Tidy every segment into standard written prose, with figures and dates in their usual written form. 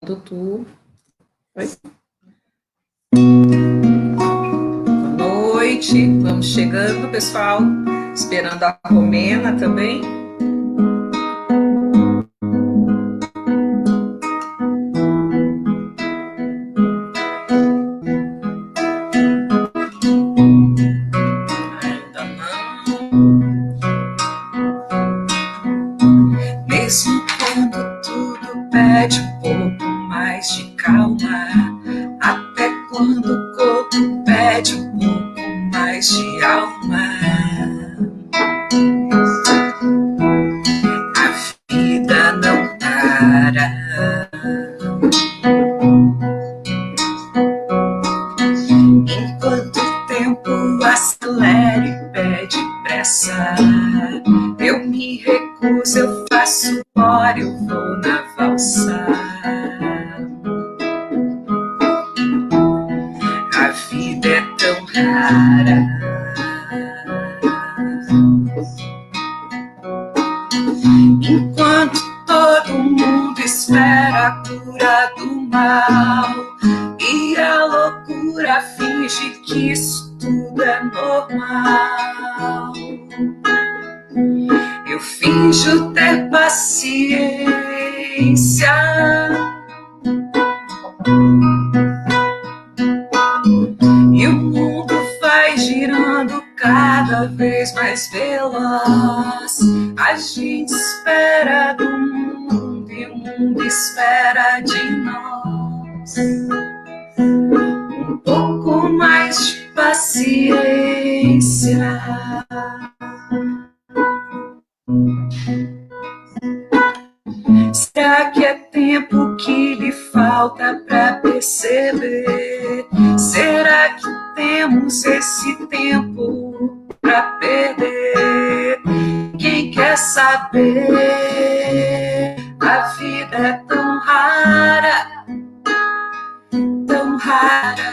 Tu. Oi? Boa noite, vamos chegando, pessoal. Esperando a Romena também. Ainda não. Mesmo quando tudo pede um pouco mais de calma, até quando o corpo pede um pouco mais de alma, a vida não para. Enquanto o tempo acelera e pede pressa, eu me recuso, eu faço hora, eu vou na valsa. A vida é tão rara. Enquanto todo mundo espera a cura do mal e a loucura finge que isso tudo é normal, eu finjo ter paciência. E o mundo vai girando cada vez mais veloz. A gente espera do mundo e o mundo espera de nós. Um pouco mais de paciência. Será que é tempo que lhe falta pra perceber? Será que temos esse tempo pra perder? Quem quer saber? A vida é tão rara, tão rara.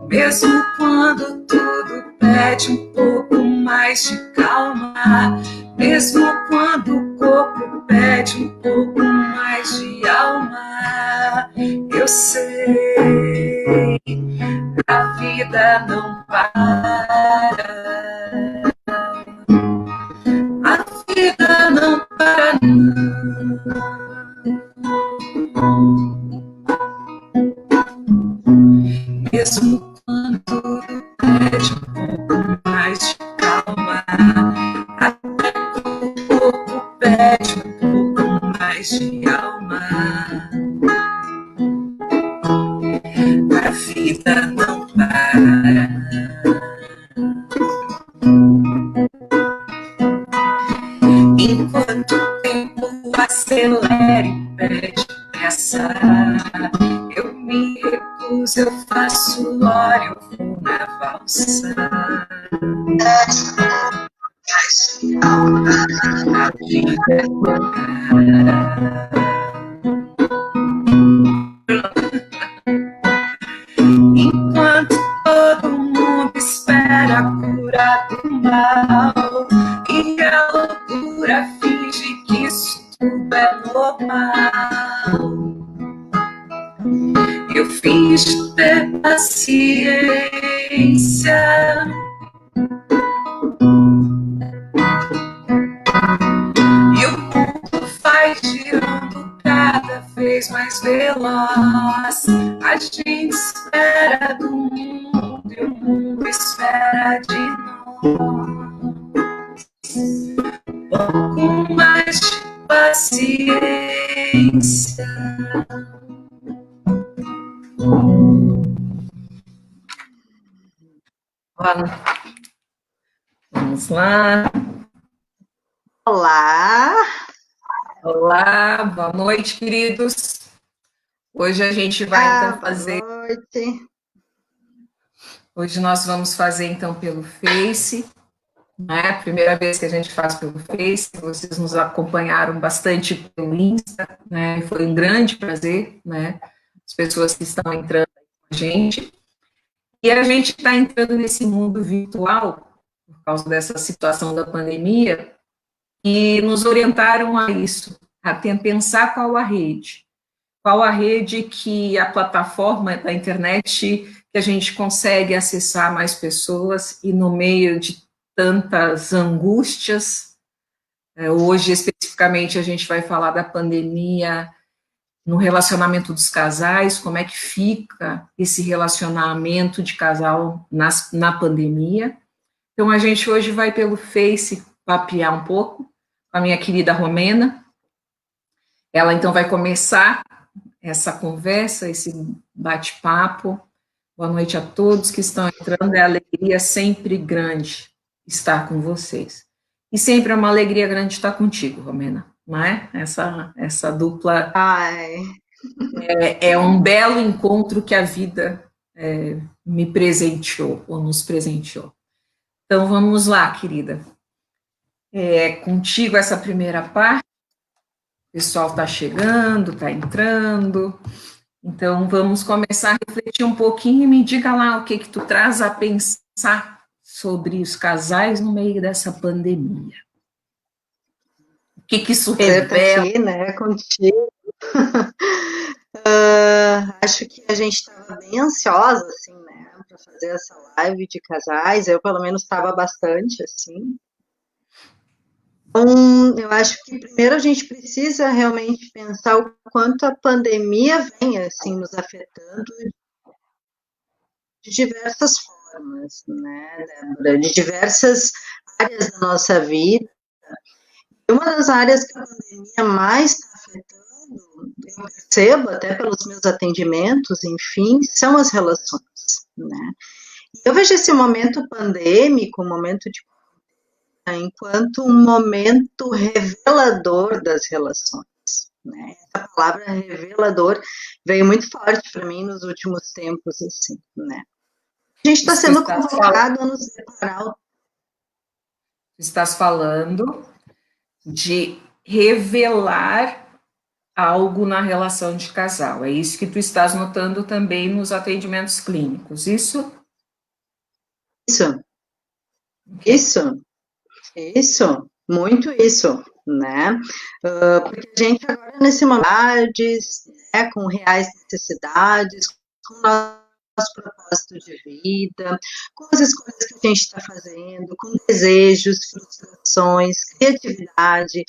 Mesmo quando tudo pede um pouco mais de calma, mesmo quando o corpo pede um pouco mais de alma, eu sei, a vida não para. A vida não para, não. Mesmo quando tudo pede um pouco mais de calma, até quando o corpo pede um pouco mais de alma, a vida não para. Enquanto o tempo acelera e pede pressa, eu me recuso, eu faço hora, eu vou na valsa. A vida é clara. Enquanto todo mundo espera a cura do mal e a loucura finge que isso tudo é normal, eu finjo ter paciência. E o mundo vai girando cada vez mais veloz. A gente espera do mundo e o mundo espera de nós. Pouco mais de paciência. Vamos lá. Olá. Olá, boa noite, queridos. Hoje a gente vai então fazer. Boa noite. Hoje nós vamos fazer então pelo Face, né? Primeira vez que a gente faz pelo Face, vocês nos acompanharam bastante pelo Insta, né? Foi um grande prazer, né? As pessoas que estão entrando com a gente. E a gente está entrando nesse mundo virtual, por causa dessa situação da pandemia, e nos orientaram a isso, pensar qual a rede que a plataforma da internet que a gente consegue acessar mais pessoas e no meio de tantas angústias, hoje especificamente a gente vai falar da pandemia no relacionamento dos casais, como é que fica esse relacionamento de casal na pandemia. Então, a gente hoje vai pelo Face papear um pouco com a minha querida Romena. Ela, então, vai começar essa conversa, esse bate-papo. Boa noite a todos que estão entrando. É alegria sempre grande estar com vocês. E sempre é uma alegria grande estar contigo, Romena, não é? Essa dupla é um belo encontro que a vida me presenteou, ou nos presenteou. Então, vamos lá, querida. Contigo essa primeira parte. O pessoal está chegando, está entrando. Então, vamos começar a refletir um pouquinho e me diga lá o que tu traz a pensar sobre os casais no meio dessa pandemia. O que isso revela? Aqui, né, contigo. Acho que a gente estava bem ansiosa, assim, né, para fazer essa live de casais. Eu, pelo menos, estava bastante, assim. Então, eu acho que primeiro a gente precisa realmente pensar o quanto a pandemia vem, assim, nos afetando de diversas formas, né, Débora? De diversas áreas da nossa vida. E uma das áreas que a pandemia mais está afetando, eu percebo até pelos meus atendimentos, enfim, são as relações, né? Eu vejo esse momento pandêmico, um momento de enquanto um momento revelador das relações, né? A palavra revelador veio muito forte para mim nos últimos tempos, assim, né? A gente está sendo convocado a nos deparar. Estás falando de revelar algo na relação de casal. É isso que tu estás notando também nos atendimentos clínicos, isso? Isso, muito isso, né? Porque a gente agora nesse momento, né, com reais necessidades, com o nosso propósito de vida, com as escolhas que a gente está fazendo, com desejos, frustrações, criatividade,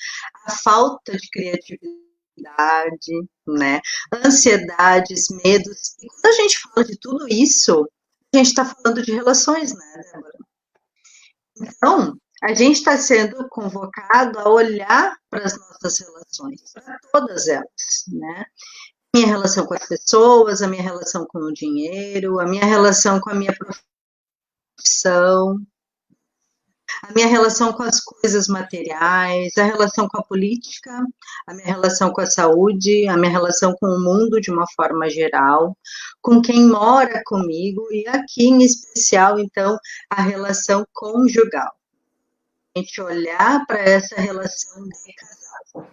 a falta de criatividade, né? Ansiedades, medos. E quando a gente fala de tudo isso, a gente está falando de relações, né, Débora? Então, a gente está sendo convocado a olhar para as nossas relações, para todas elas, né? Minha relação com as pessoas, a minha relação com o dinheiro, a minha relação com a minha profissão, a minha relação com as coisas materiais, a relação com a política, a minha relação com a saúde, a minha relação com o mundo de uma forma geral, com quem mora comigo e aqui em especial, então, a relação conjugal. A gente olhar para essa relação de casal.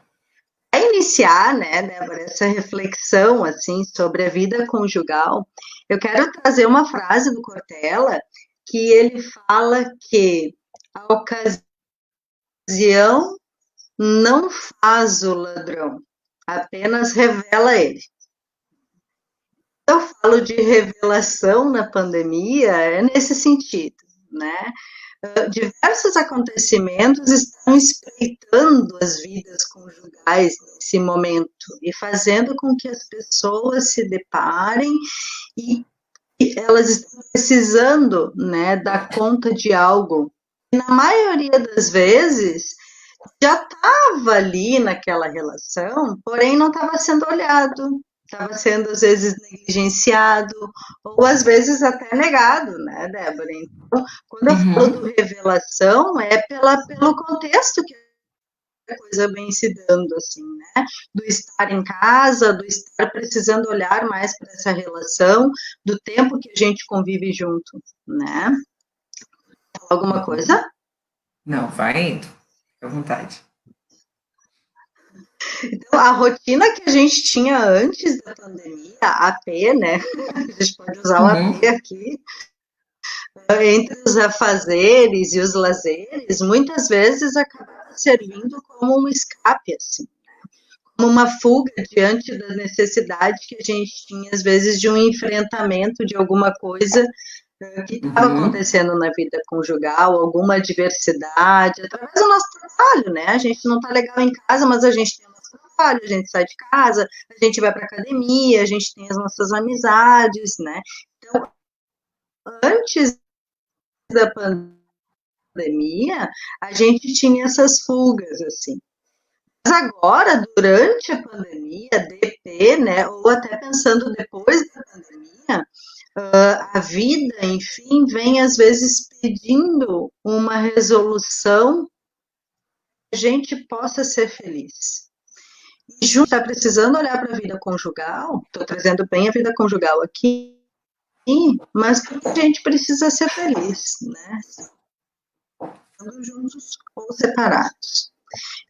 Para iniciar, né, Débora, essa reflexão, assim, sobre a vida conjugal, eu quero trazer uma frase do Cortella, que ele fala que a ocasião não faz o ladrão, apenas revela ele. Eu falo de revelação na pandemia, é nesse sentido, né? Diversos acontecimentos estão espreitando as vidas conjugais nesse momento e fazendo com que as pessoas se deparem e elas estão precisando, né, dar conta de algo. E na maioria das vezes já estava ali naquela relação, porém não estava sendo olhado, estava sendo às vezes negligenciado, ou às vezes até negado, né, Débora? Então, quando eu falo do revelação, é pelo contexto que a coisa vem se dando, assim, né? Do estar em casa, do estar precisando olhar mais para essa relação, do tempo que a gente convive junto, né? Alguma coisa? Não, vai indo, fica à vontade. Então, a rotina que a gente tinha antes da pandemia, a AP, né? A gente pode usar o AP aqui, entre os afazeres e os lazeres, muitas vezes acaba servindo como um escape, assim. uma fuga diante da necessidade que a gente tinha, às vezes, de um enfrentamento de alguma coisa que estava acontecendo na vida conjugal, alguma adversidade, através do nosso trabalho, né? A gente não está legal em casa, mas a gente tem o nosso trabalho, a gente sai de casa, a gente vai para academia, a gente tem as nossas amizades, né? Então, antes da pandemia, a gente tinha essas fugas, assim. Mas agora, durante a pandemia, DP, né, ou até pensando depois da pandemia, a vida, enfim, vem às vezes pedindo uma resolução que a gente possa ser feliz. E junto está precisando olhar para a vida conjugal, estou trazendo bem a vida conjugal aqui, mas a gente precisa ser feliz, né? Juntos ou separados.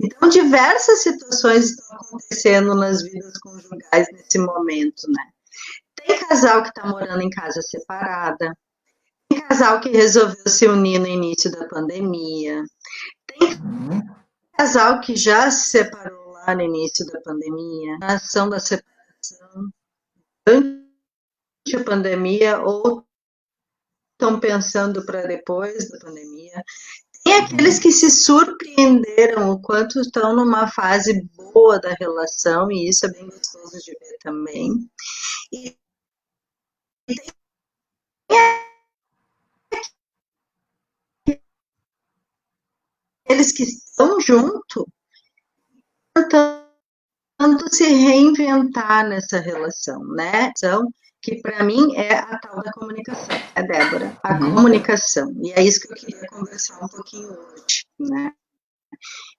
Então, diversas situações estão acontecendo nas vidas conjugais nesse momento, né? Tem casal que está morando em casa separada, tem casal que resolveu se unir no início da pandemia, tem casal que já se separou lá no início da pandemia, na ação da separação, durante a pandemia, ou estão pensando para depois da pandemia. Tem aqueles que se surpreenderam o quanto estão numa fase boa da relação, e isso é bem gostoso de ver também. E aqueles que estão junto, tentando se reinventar nessa relação, né? Que para mim é a tal da comunicação, é Débora, a comunicação. E é isso que eu queria conversar um pouquinho hoje, né?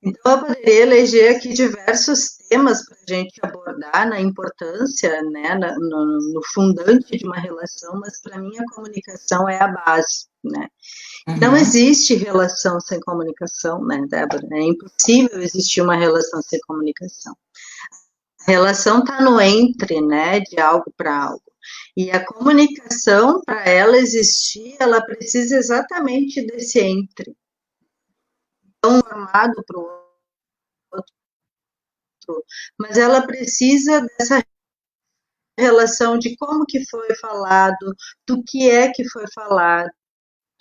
Então, eu poderia eleger aqui diversos temas para a gente abordar na importância, né, no fundante de uma relação, mas para mim a comunicação é a base, né? Não existe relação sem comunicação, né, Débora? É impossível existir uma relação sem comunicação. A relação está no entre, né, de algo para algo. E a comunicação, para ela existir, ela precisa exatamente desse entre. Um formado para o outro, mas ela precisa dessa relação de como que foi falado, do que é que foi falado,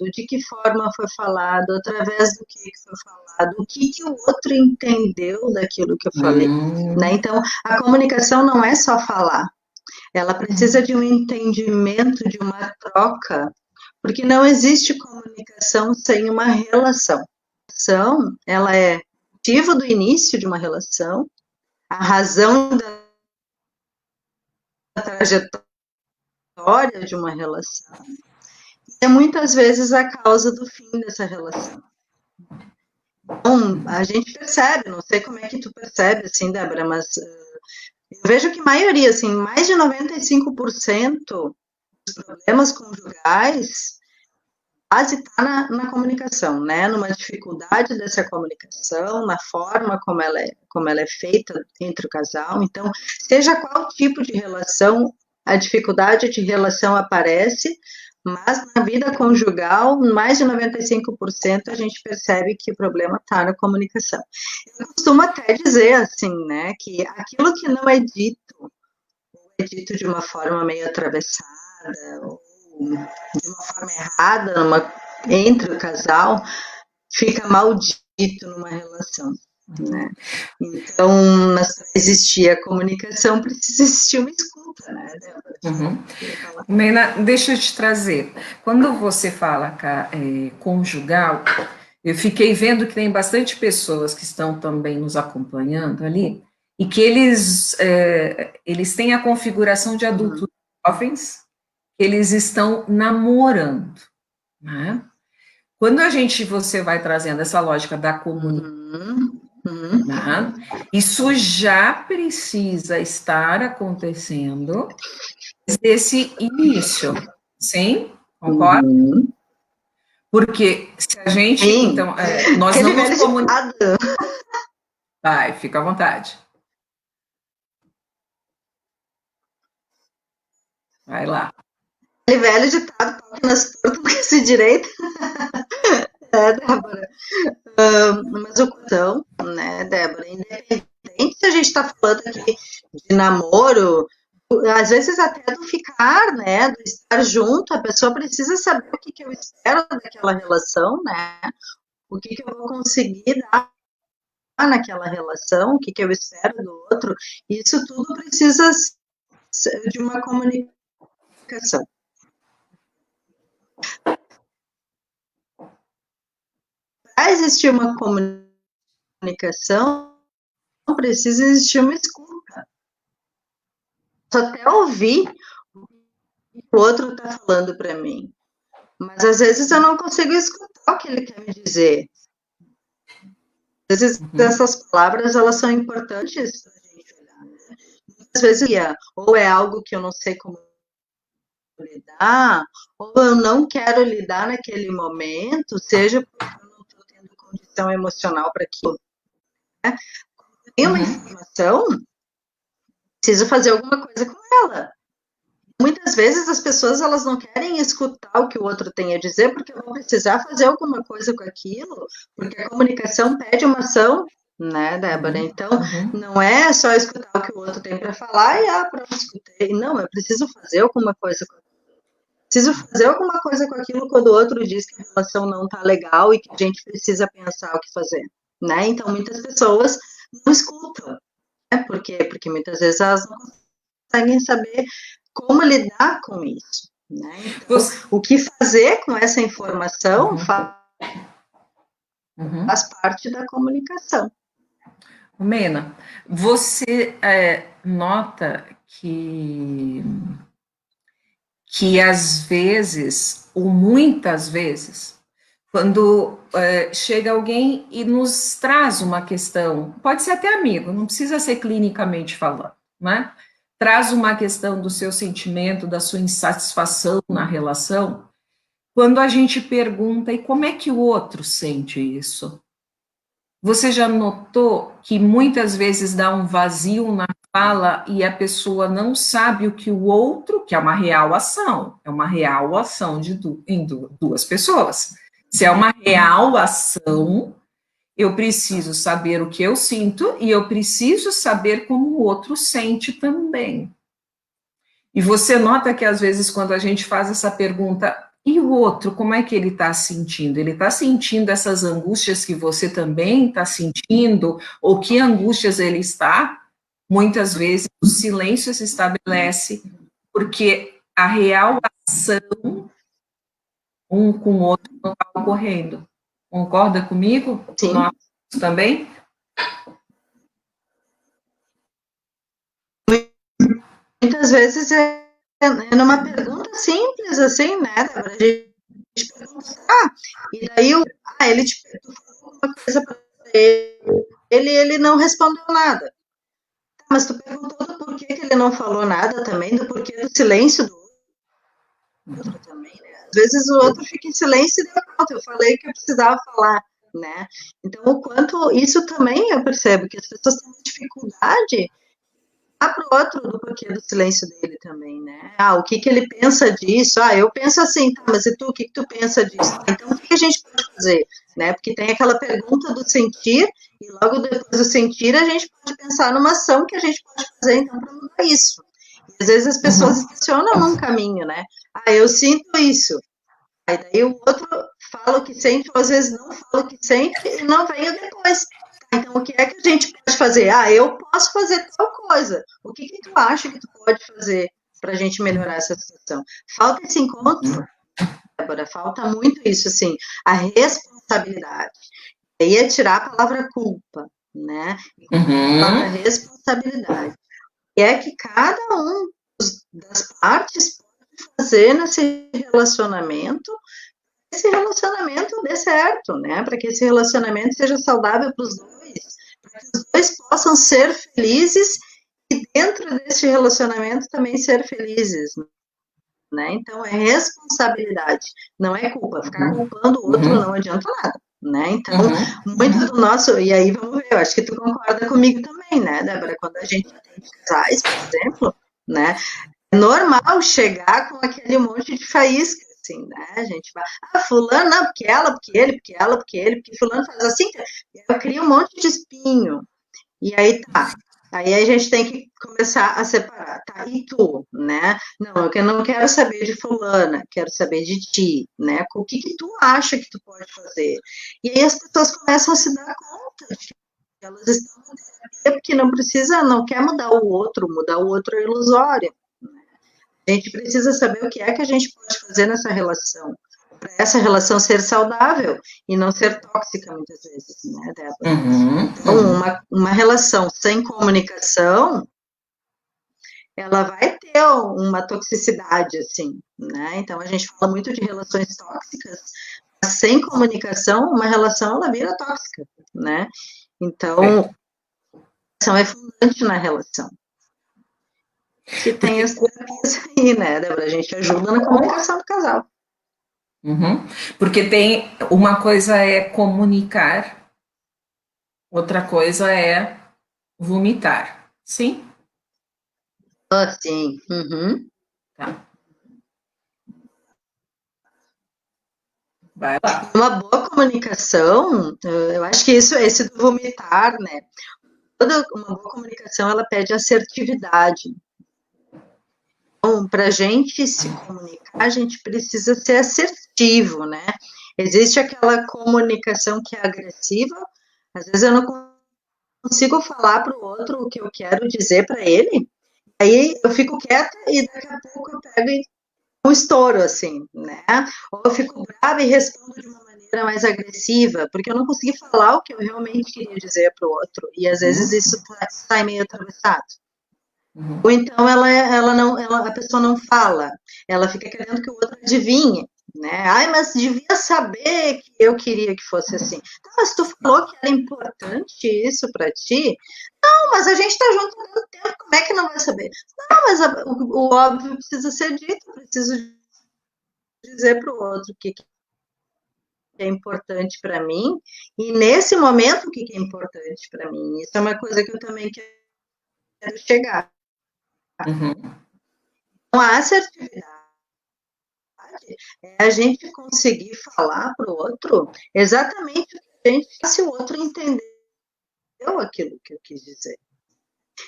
de que forma foi falado, através do que foi falado, o que o outro entendeu daquilo que eu falei, né? Então, a comunicação não é só falar, ela precisa de um entendimento, de uma troca, porque não existe comunicação sem uma relação. A relação, ela é o motivo do início de uma relação, a razão da trajetória de uma relação, e é muitas vezes a causa do fim dessa relação. Então, a gente percebe, não sei como é que tu percebe, assim, Débora, mas eu vejo que a maioria, assim, mais de 95% dos problemas conjugais quase está na comunicação, né? Numa dificuldade dessa comunicação, na forma como ela é feita entre o casal. Então, seja qual tipo de relação, a dificuldade de relação aparece, mas na vida conjugal, mais de 95% a gente percebe que o problema está na comunicação. Eu costumo até dizer, assim, né, que aquilo que não é dito, é dito de uma forma meio atravessada, ou de uma forma errada entre o casal, fica maldito numa relação, né? Então, mas para existir a comunicação, precisa existir uma escuta, né? Mena, deixa eu te trazer. Quando você fala conjugal, eu fiquei vendo que tem bastante pessoas que estão também nos acompanhando ali, e que eles têm a configuração de adultos jovens, eles estão namorando, né? Quando você vai trazendo essa lógica da comunicação, né, isso já precisa estar acontecendo desse início, sim? Concorda? Porque se a gente, sim. Então, nós não nos comunicamos. Vai, fica à vontade. Vai lá. Aquele velho ditado, pau que nas tortas não se direito. Débora. Mas o coração, né, Débora, independente independente se a gente está falando aqui de namoro, às vezes até do ficar, né, do estar junto, a pessoa precisa saber o que, que eu espero daquela relação, né, o que, que eu vou conseguir dar naquela relação, o que, que eu espero do outro, isso tudo precisa de uma comunicação. Para existir uma comunicação, precisa existir uma escuta. Só até ouvir o que o outro está falando para mim. Mas às vezes eu não consigo escutar o que ele quer me dizer. Às vezes essas palavras, elas são importantes para a gente olhar. Muitas vezes, ou é algo que eu não sei como lidar, ou eu não quero lidar naquele momento, seja porque eu não estou tendo condição emocional para aquilo. Né? Tem uma informação, preciso fazer alguma coisa com ela. Muitas vezes as pessoas, elas não querem escutar o que o outro tem a dizer, porque vão precisar fazer alguma coisa com aquilo, porque a comunicação pede uma ação, né, Débora? Então, não é só escutar o que o outro tem para falar e, pronto, escutei. Não, eu preciso fazer alguma coisa com aquilo. Preciso fazer alguma coisa com aquilo quando o outro diz que a relação não está legal e que a gente precisa pensar o que fazer, né? Então, muitas pessoas não escutam, né? Por quê? Porque muitas vezes elas não conseguem saber como lidar com isso, né? Então, o que fazer com essa informação faz parte da comunicação. Mena, você nota que às vezes, ou muitas vezes, quando chega alguém e nos traz uma questão, pode ser até amigo, não precisa ser clinicamente falando, né? Traz uma questão do seu sentimento, da sua insatisfação na relação, quando a gente pergunta, e como é que o outro sente isso? Você já notou que muitas vezes dá um vazio na fala e a pessoa não sabe o que o outro, que é uma real ação em duas pessoas. Se é uma real ação, eu preciso saber o que eu sinto e eu preciso saber como o outro sente também. E você nota que às vezes quando a gente faz essa pergunta, e o outro, como é que ele está sentindo? Ele está sentindo essas angústias que você também está sentindo? Ou que angústias ele está? Muitas vezes o silêncio se estabelece porque a real ação um com o outro não está ocorrendo. Concorda comigo? Sim. Nós também? Muitas vezes é numa pergunta simples, assim, né? A gente pergunta, e daí ele te falou uma coisa para ele não respondeu nada. Mas tu perguntou do porquê que ele não falou nada também, do porquê do silêncio do outro também, né? Às vezes o outro fica em silêncio e pronto, eu falei que eu precisava falar, né? Então, o quanto isso também eu percebo, que as pessoas têm dificuldade para o outro do porquê do silêncio dele também, né? O que ele pensa disso? Eu penso assim, tá, mas e tu, o que tu pensa disso? Então, o que a gente pode fazer? Né? Porque tem aquela pergunta do sentir, e logo depois do sentir, a gente pode pensar numa ação que a gente pode fazer, então, para mudar isso. E, às vezes as pessoas estacionam num caminho, né? Eu sinto isso. Aí daí o outro fala o que sente, ou às vezes não fala o que sente, e não vem depois. Então, o que é que a gente pode fazer? Eu posso fazer tal coisa. O que tu acha que tu pode fazer para a gente melhorar essa situação? Falta esse encontro, Débora, falta muito isso, assim, a responsabilidade. E aí é tirar a palavra culpa, né? A palavra responsabilidade. E é que cada um das partes pode fazer nesse relacionamento, esse relacionamento dê certo, né? Para que esse relacionamento seja saudável para os dois, para que os dois possam ser felizes e dentro desse relacionamento também ser felizes, né? Então é responsabilidade, não é culpa. Ficar culpando o outro não adianta nada, né? Então, muito do nosso, e aí vamos ver, eu acho que tu concorda comigo também, né, Débora? Quando a gente tem casais, por exemplo, né? É normal chegar com aquele monte de faísca, assim, né? A gente vai, fulano, não, porque ela, porque ele, porque ela, porque ele, porque fulano faz assim, eu crio um monte de espinho. E aí tá. Aí a gente tem que começar a separar, tá? E tu, né? Não, eu não quero saber de fulana, quero saber de ti, né? O que que tu acha que tu pode fazer? E aí as pessoas começam a se dar conta de que elas estão em terapia porque não precisa, não quer mudar o outro é ilusório. A gente precisa saber o que é que a gente pode fazer nessa relação, para essa relação ser saudável e não ser tóxica muitas vezes, né, Débora? Uhum, Então, uhum. uma relação sem comunicação, ela vai ter uma toxicidade, assim, né? Então, a gente fala muito de relações tóxicas, mas sem comunicação, uma relação, ela vira tóxica, né? Então, É. a comunicação é fundante na relação. Que tem Porque, as terapias aí, né, Débora? A gente ajuda na comunicação do casal. uhum, porque tem uma coisa é comunicar, outra coisa é vomitar. Sim? Ah, sim. Uhum. Tá. Vai lá. Uma boa comunicação, eu acho que isso, esse do vomitar, né? Toda uma boa comunicação, ela pede assertividade. Então, para a gente se comunicar, a gente precisa ser assertivo, né? Existe aquela comunicação que é agressiva, às vezes eu não consigo falar para o outro o que eu quero dizer para ele, aí eu fico quieta e daqui a pouco eu pego um estouro, assim, né? Ou eu fico brava e respondo de uma maneira mais agressiva, porque eu não consegui falar o que eu realmente queria dizer para o outro, e às vezes Uhum, isso sai meio atravessado. uhum, Ou então ela não, a pessoa não fala, ela fica querendo que o outro adivinhe, né? Ai, mas devia saber que eu queria que fosse assim. Tá, mas tu falou que era importante isso para ti? Não, mas a gente está junto há tanto tempo, como é que não vai saber? Não, mas o óbvio precisa ser dito, eu preciso dizer para o outro o que é importante para mim, e nesse momento o que é importante para mim. Isso é uma coisa que eu também quero chegar. uhum. Então, a assertividade é a gente conseguir falar para o outro exatamente o que a gente, se o outro entendeu aquilo que eu quis dizer.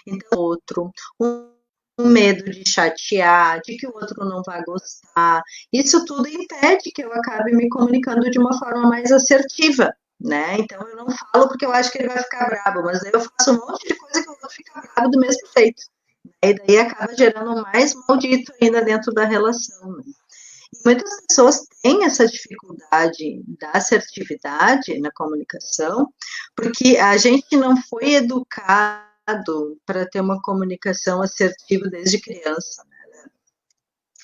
Então, outro, um medo de chatear, de que o outro não vai gostar, isso tudo impede que eu acabe me comunicando de uma forma mais assertiva, né? Então, eu não falo porque eu acho que ele vai ficar bravo, mas daí eu faço um monte de coisa que eu vou ficar bravo do mesmo jeito. E daí acaba gerando mais maldito ainda dentro da relação, né? Muitas pessoas têm essa dificuldade da assertividade na comunicação, porque a gente não foi educado para ter uma comunicação assertiva desde criança.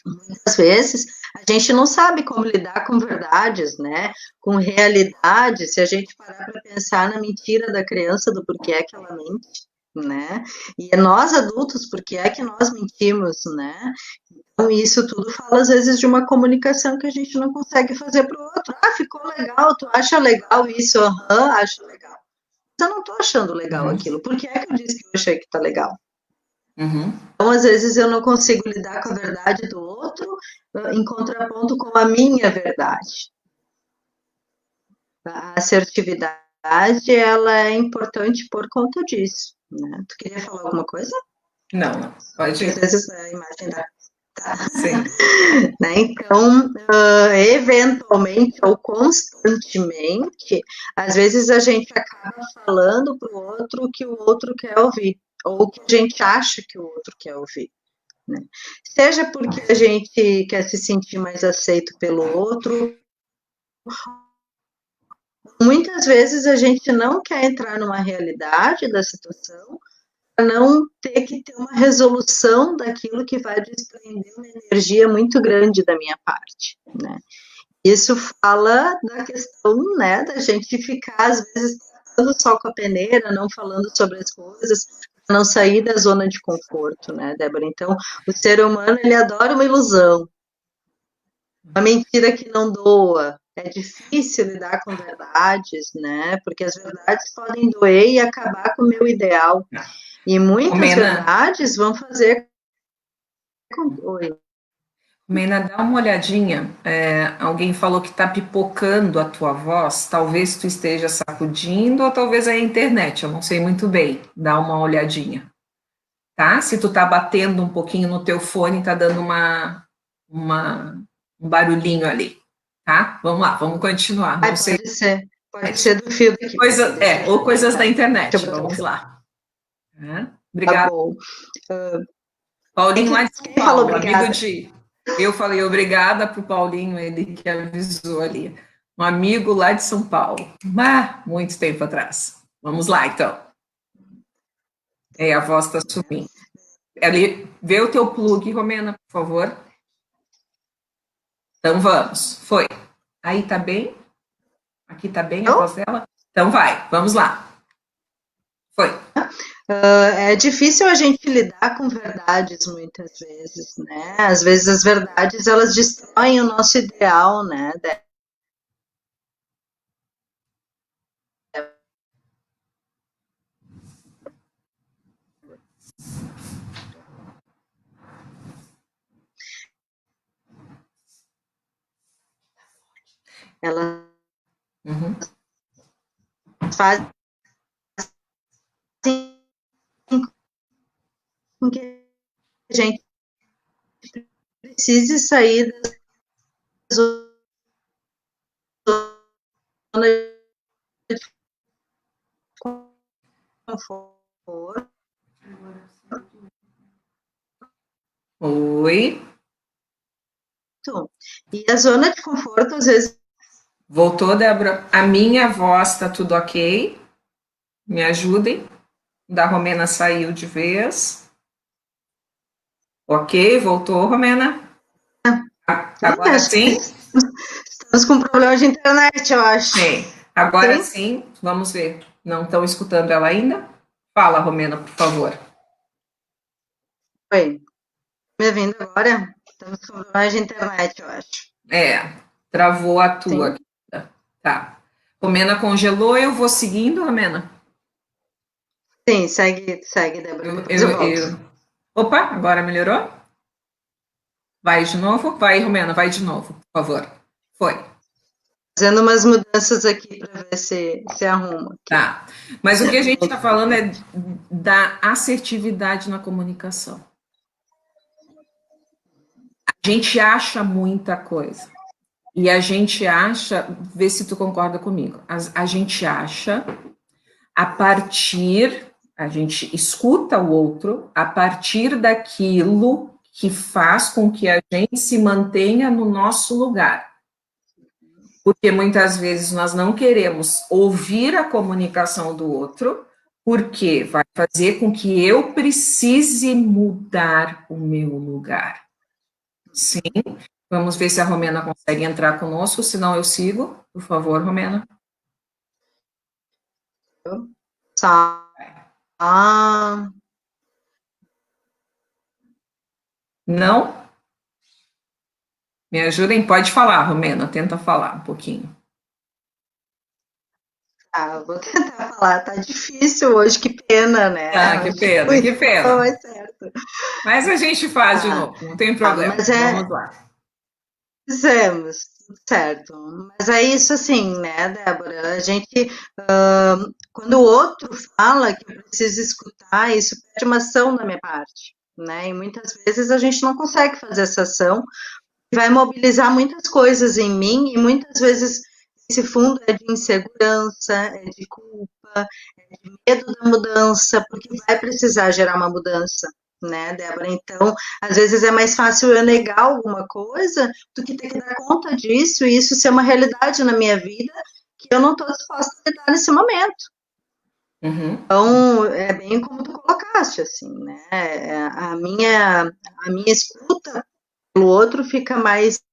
Muitas vezes a gente não sabe como lidar com verdades, né? Com realidade, se a gente parar para pensar na mentira da criança do porquê é que ela mente, né? E é nós adultos, porque é que nós mentimos, né? Então, isso tudo fala, às vezes, de uma comunicação que a gente não consegue fazer para o outro. Ah, ficou legal, tu acha legal isso? Aham, acho legal. Mas eu não estou achando legal Uhum, aquilo. Por que é que eu disse que eu achei que está legal? uhum. Então, às vezes, eu não consigo lidar com a verdade do outro em contraponto com a minha verdade. A assertividade, ela é importante por conta disso, né? Tu queria falar alguma coisa? Não, não. Pode Porque às ir. vezes a imagem da Sim. né? Então, eventualmente ou constantemente, às vezes a gente acaba falando para o outro o que o outro quer ouvir, ou o que a gente acha que o outro quer ouvir. Né? Seja porque a gente quer se sentir mais aceito pelo outro, muitas vezes a gente não quer entrar numa realidade da situação para não ter que ter uma resolução daquilo que vai desprender uma energia muito grande da minha parte, né? Isso fala da questão, né, da gente ficar, às vezes, falando só com a peneira, não falando sobre as coisas, não sair da zona de conforto, né, Débora? Então, o ser humano, ele adora uma ilusão, uma mentira que não doa. É difícil lidar com verdades, né, porque as verdades podem doer e acabar com o meu ideal. E Ô, muitas Mena, verdades vão fazer com... Oi. Mena, dá uma olhadinha. Alguém falou que está pipocando a tua voz. Talvez tu esteja sacudindo ou talvez é a internet. Eu não sei muito bem. Dá uma olhadinha, tá? Se tu tá batendo um pouquinho no teu fone, tá dando uma, um barulhinho ali, tá? Vamos lá, vamos continuar. Não sei. Pode ser do fio daqui. Ou coisas da internet. Vamos lá. Tá Obrigada. bom. Paulinho lá de São Paulo, obrigada? amigo de. Eu falei obrigada pro Paulinho, ele que avisou ali. Um amigo lá de São Paulo. Muito tempo atrás. Vamos lá, então. A voz está sumindo. Ali, vê o teu plug, Romena, por favor. Então vamos. Foi. Aí tá bem? Aqui tá bem a voz dela? Então vai, vamos lá. Foi. É difícil a gente lidar com verdades muitas vezes, né? Às vezes as verdades elas destroem o nosso ideal, né? Elas fazem com que a gente precise sair da zona de conforto. Oi. E a zona de conforto, às vezes. Voltou, Débora? A minha voz tá tudo ok? Me ajudem. Da Romena saiu de vez. Ok, voltou, Romena? Agora sim? Estamos com problema de internet, eu acho. Sim. Agora sim, vamos ver. Não estão escutando ela ainda? Fala, Romena, por favor. Oi. Me ouvindo agora? Estamos com problema de internet, eu acho. Travou a tua. Sim. Tá. Romena congelou, eu vou seguindo, Romena? Sim, segue, Débora. Opa, agora melhorou? Vai de novo? Vai, Romena, vai de novo, por favor. Foi. Fazendo umas mudanças aqui para ver se arruma. Aqui. Tá. Mas o que a gente está falando é da assertividade na comunicação. A gente acha muita coisa. E a gente acha, vê se tu concorda comigo, a gente acha a gente escuta o outro a partir daquilo que faz com que a gente se mantenha no nosso lugar. Porque muitas vezes nós não queremos ouvir a comunicação do outro, porque vai fazer com que eu precise mudar o meu lugar. Sim. Vamos ver se a Romena consegue entrar conosco, senão eu sigo. Por favor, Romena. Não? Me ajudem? Pode falar, Romena. Tenta falar um pouquinho. Vou tentar falar. Tá difícil hoje, que pena, né? Que pena, que pena. Não é certo. Mas a gente faz de novo, não tem problema. Vamos lá. Fizemos, certo. Mas é isso assim, né, Débora? A gente, quando o outro fala que eu preciso escutar, isso pede uma ação da minha parte, né? E muitas vezes a gente não consegue fazer essa ação, vai mobilizar muitas coisas em mim, e muitas vezes esse fundo é de insegurança, é de culpa, é de medo da mudança, porque vai precisar gerar uma mudança, né, Débora? Então, às vezes é mais fácil eu negar alguma coisa do que ter que dar conta disso e isso ser uma realidade na minha vida que eu não estou disposta a lidar nesse momento. Então, é bem como tu colocaste, assim, né? A minha escuta pelo outro fica mais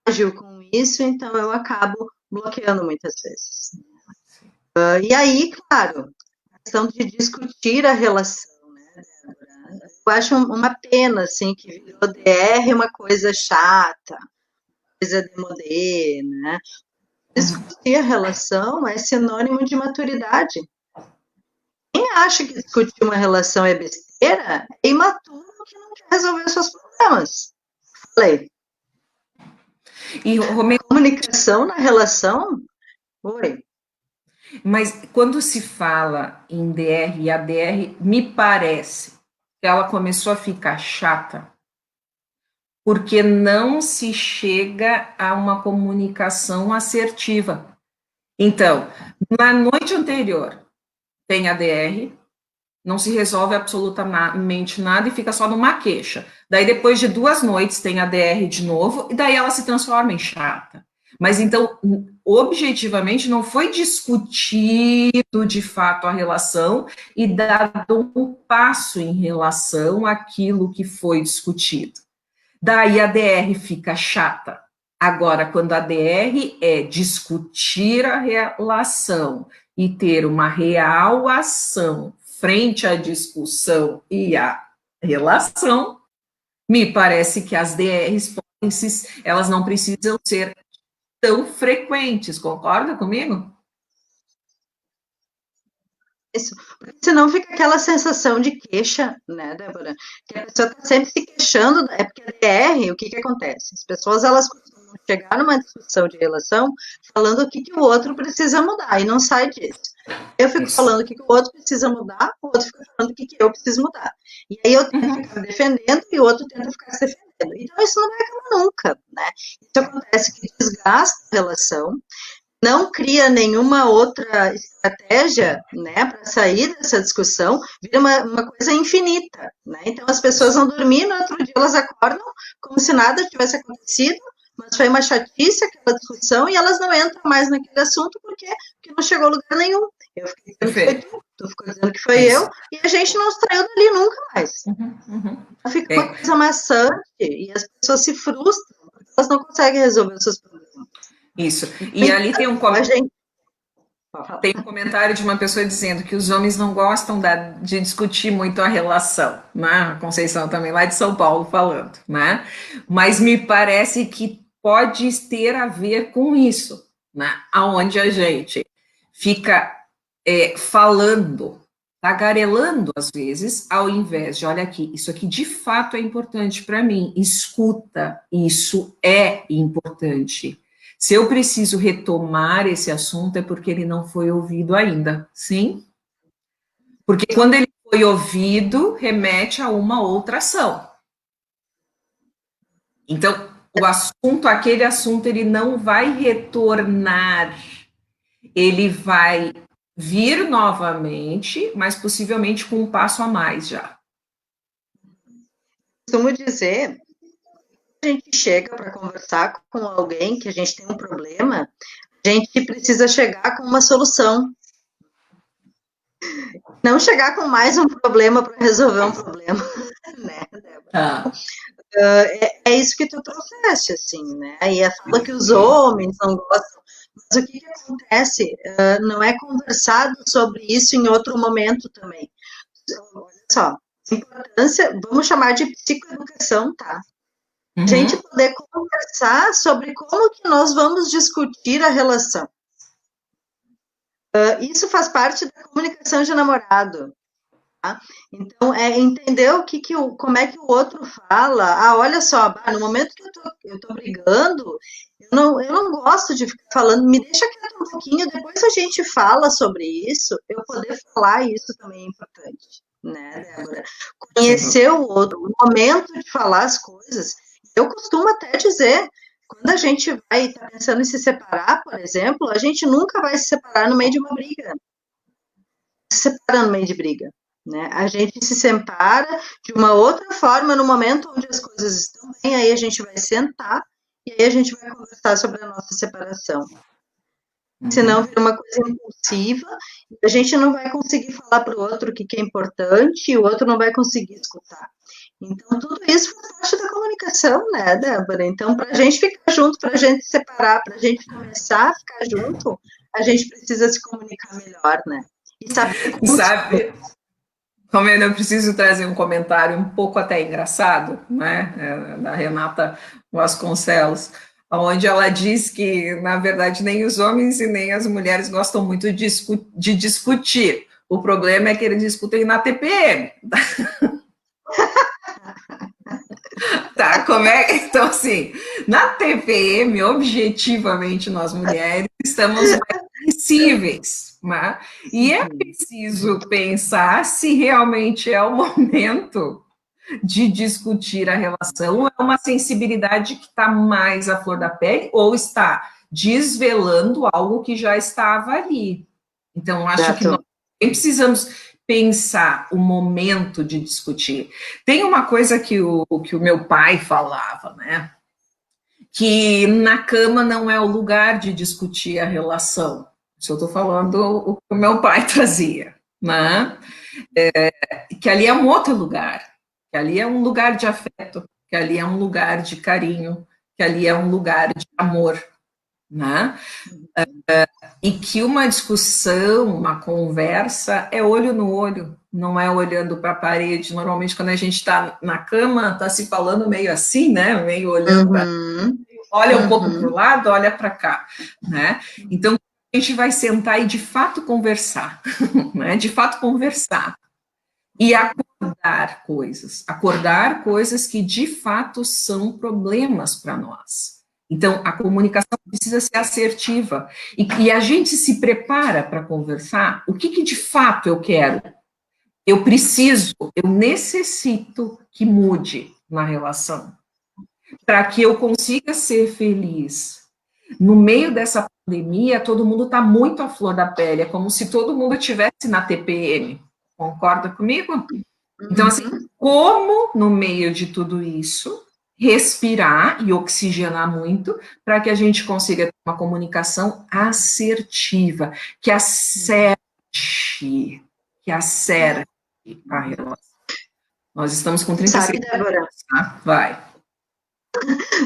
frágil com isso, então eu acabo bloqueando muitas vezes. E aí, claro, a questão de discutir a relação, né? Eu acho uma pena, assim, que virou DR uma coisa chata, coisa demodê, né? Discutir a relação é sinônimo de maturidade. Quem acha que discutir uma relação é besteira, é imaturo que não quer resolver seus problemas. Falei. E, Romeu, a comunicação na relação, oi. Mas quando se fala em DR e ADR, me parece que ela começou a ficar chata porque não se chega a uma comunicação assertiva. Então, na noite anterior tem ADR, não se resolve absolutamente nada e fica só numa queixa. Daí, depois de 2 noites, tem ADR de novo, e daí ela se transforma em chata. Mas então, objetivamente, não foi discutido de fato a relação e dado um passo em relação àquilo que foi discutido. Daí a DR fica chata. Agora, quando a DR é discutir a relação e ter uma real ação frente à discussão e à relação, me parece que as DRs elas não precisam ser tão frequentes, concorda comigo? Isso, porque senão fica aquela sensação de queixa, né, Débora? Que a pessoa está sempre se queixando, é porque a DR, o que que acontece? As pessoas, elas costumam chegar numa discussão de relação falando o que que o outro precisa mudar, e não sai disso. Eu fico falando o que que o outro precisa mudar, o outro fica falando o que que eu preciso mudar. E aí eu tento ficar me defendendo e o outro tenta ficar se defendendo. Então isso não vai acabar nunca, né? Isso acontece que desgasta a relação, não cria nenhuma outra estratégia, né, para sair dessa discussão, vira uma coisa infinita, né? Então as pessoas vão dormir, no outro dia elas acordam como se nada tivesse acontecido, mas foi uma chatice aquela discussão e elas não entram mais naquele assunto porque não chegou a lugar nenhum. Eu fiquei dizendo que foi tu ficou dizendo que foi eu, e a gente não saiu dali nunca mais. Fica uma coisa maçante e as pessoas se frustram porque elas não conseguem resolver os seus problemas. Isso. E ali tem um comentário de uma pessoa dizendo que os homens não gostam de discutir muito a relação, né? A Conceição também, lá de São Paulo, falando, né? Mas me parece que pode ter a ver com isso, né? Aonde a gente fica falando, tagarelando às vezes, ao invés de, olha aqui, isso aqui de fato é importante para mim, escuta, isso é importante. Se eu preciso retomar esse assunto, é porque ele não foi ouvido ainda, sim? Porque quando ele foi ouvido, remete a uma outra ação. Então, o assunto, aquele assunto, ele não vai retornar, ele vai vir novamente, mas possivelmente com um passo a mais já. Costumo dizer, a gente chega para conversar com alguém que a gente tem um problema, a gente precisa chegar com uma solução. Não chegar com mais um problema para resolver um problema, né, Débora? É isso que tu trouxeste, assim, né? E é fala que os homens não gostam, mas o que acontece? Não é conversado sobre isso em outro momento também. Olha só, importância, vamos chamar de psicoeducação, tá? A gente poder conversar sobre como que nós vamos discutir a relação. Isso faz parte da comunicação de namorado. Tá? Então, entender como é que o outro fala. Olha só, no momento que eu tô brigando, eu não gosto de ficar falando, me deixa quieto um pouquinho, depois a gente fala sobre isso. Eu poder falar isso também é importante, né, Débora? Conhecer o outro, o momento de falar as coisas. Eu costumo até dizer, quando a gente vai estar pensando em se separar, por exemplo, a gente nunca vai se separar no meio de uma briga. Se separa no meio de briga. Né? A gente se separa de uma outra forma no momento onde as coisas estão bem, aí a gente vai sentar e aí a gente vai conversar sobre a nossa separação. Senão vira uma coisa impulsiva, a gente não vai conseguir falar para o outro o que é importante e o outro não vai conseguir escutar. Então, tudo isso faz parte da comunicação, né, Débora? Então, para a gente ficar junto, para a gente separar, para a gente começar a ficar junto, a gente precisa se comunicar melhor, né? E saber como Romero, eu preciso trazer um comentário um pouco até engraçado, né, da Renata Vasconcelos, onde ela diz que, na verdade, nem os homens e nem as mulheres gostam muito de discutir. O problema é que eles discutem na TPM. Tá, como é? Então, assim, na TPM, objetivamente, nós mulheres estamos mais sensíveis, né? E é preciso pensar se realmente é o momento de discutir a relação, é uma sensibilidade que está mais à flor da pele ou está desvelando algo que já estava ali. Então, acho que nós precisamos pensar o momento de discutir. Tem uma coisa que o meu pai falava, né? Que na cama não é o lugar de discutir a relação. Isso eu estou falando o que o meu pai trazia, né? Que ali é um outro lugar, que ali é um lugar de afeto, que ali é um lugar de carinho, que ali é um lugar de amor, né? E que uma discussão, uma conversa é olho no olho, não é olhando para a parede. Normalmente, quando a gente está na cama, está se falando meio assim, né? Meio olhando para. Olha um pouco para o lado, olha para cá, né? Então, a gente vai sentar e de fato conversar, né? De fato conversar. E acordar coisas que de fato são problemas para nós. Então, a comunicação precisa ser assertiva. E a gente se prepara para conversar o que de fato eu quero. Eu preciso, eu necessito que mude na relação. Para que eu consiga ser feliz. No meio dessa pandemia, todo mundo está muito à flor da pele. É como se todo mundo estivesse na TPM. Concorda comigo? Então, assim, como no meio de tudo isso, respirar e oxigenar muito para que a gente consiga ter uma comunicação assertiva, que acerte a relação. Nós estamos com 30 segundos. Sabe, Débora? Tá? Vai.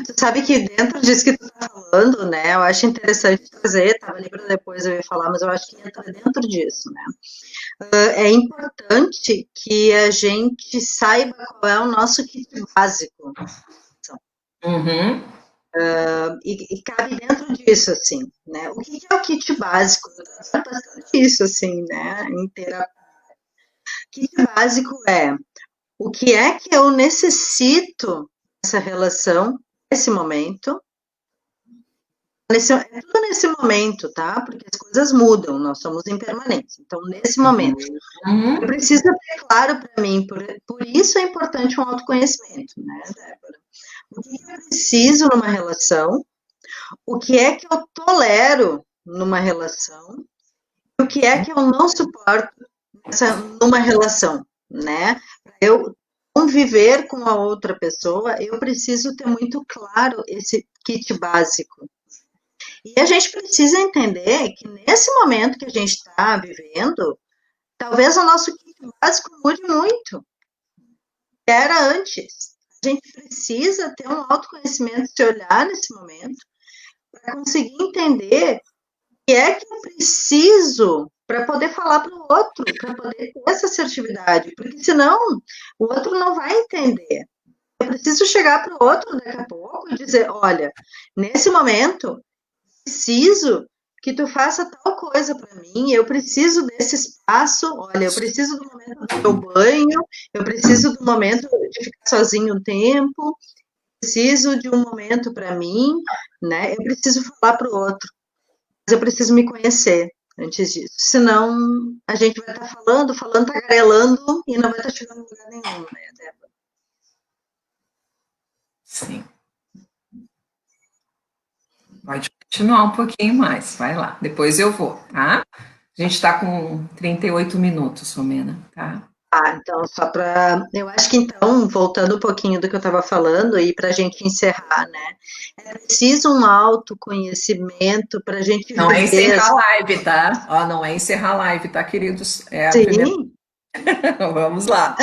Tu sabe que dentro disso que tu tá falando, né, eu acho interessante trazer, tava ali para depois eu ia falar, mas eu acho que entra dentro disso, né. É importante que a gente saiba qual é o nosso kit básico. E cabe dentro disso, assim, né? O que é o kit básico? Isso, assim, né? Inteira. Kit básico é o que é que eu necessito nessa relação, nesse momento, é tudo nesse momento, tá? Porque as coisas mudam, nós somos impermanentes. Então, nesse momento, eu preciso ter claro para mim, por isso é importante um autoconhecimento, né, Débora? O que eu preciso numa relação, o que é que eu tolero numa relação, e o que é que eu não suporto numa relação, né? Eu conviver com a outra pessoa, eu preciso ter muito claro esse kit básico. E a gente precisa entender que nesse momento que a gente está vivendo, talvez o nosso kit básico mude muito. Era antes. A gente precisa ter um autoconhecimento, se olhar nesse momento, para conseguir entender o que é que eu preciso para poder falar para o outro, para poder ter essa assertividade, porque senão o outro não vai entender. Eu preciso chegar para o outro daqui a pouco e dizer, olha, nesse momento, preciso que tu faça tal coisa para mim, eu preciso desse espaço, olha, eu preciso do momento do meu banho, eu preciso do momento de ficar sozinho um tempo, preciso de um momento para mim, né? Eu preciso falar para o outro, mas eu preciso me conhecer antes disso, senão a gente vai estar falando, tagarelando e não vai estar chegando em lugar nenhum, né, Débora? Sim. Pode continuar um pouquinho mais, vai lá, depois eu vou, tá? A gente está com 38 minutos, Romena, tá? Então, só para. Eu acho que então, voltando um pouquinho do que eu estava falando, e para a gente encerrar, né? É preciso um autoconhecimento para a gente não viver. Não é encerrar a live, tá? Ó, não é encerrar a live, tá, queridos? É a Sim. primeira. Vamos lá.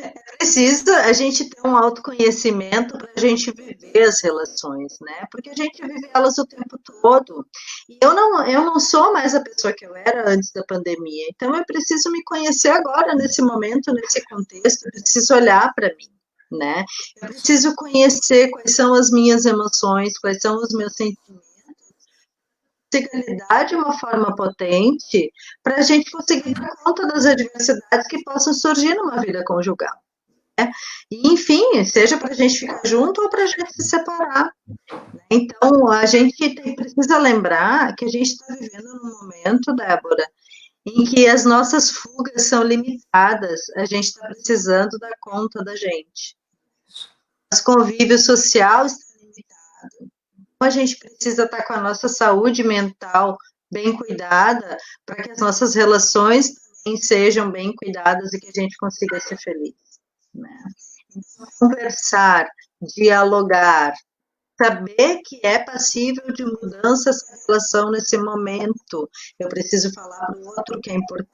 É preciso a gente ter um autoconhecimento para a gente viver as relações, né? Porque a gente vive elas o tempo todo. E eu não sou mais a pessoa que eu era antes da pandemia. Então eu preciso me conhecer agora, nesse momento, nesse contexto. Eu preciso olhar para mim, né? Eu preciso conhecer quais são as minhas emoções, quais são os meus sentimentos, consiga lidar de uma forma potente para a gente conseguir dar conta das adversidades que possam surgir numa vida conjugal. Né? E, enfim, seja para a gente ficar junto ou para a gente se separar. Então, a gente precisa lembrar que a gente está vivendo num momento, Débora, em que as nossas fugas são limitadas, a gente está precisando dar conta da gente. Nosso convívio social está limitado. Então, a gente precisa estar com a nossa saúde mental bem cuidada, para que as nossas relações também sejam bem cuidadas e que a gente consiga ser feliz. Né? Então, conversar, dialogar, saber que é passível de mudança essa relação nesse momento. Eu preciso falar para o outro que é importante,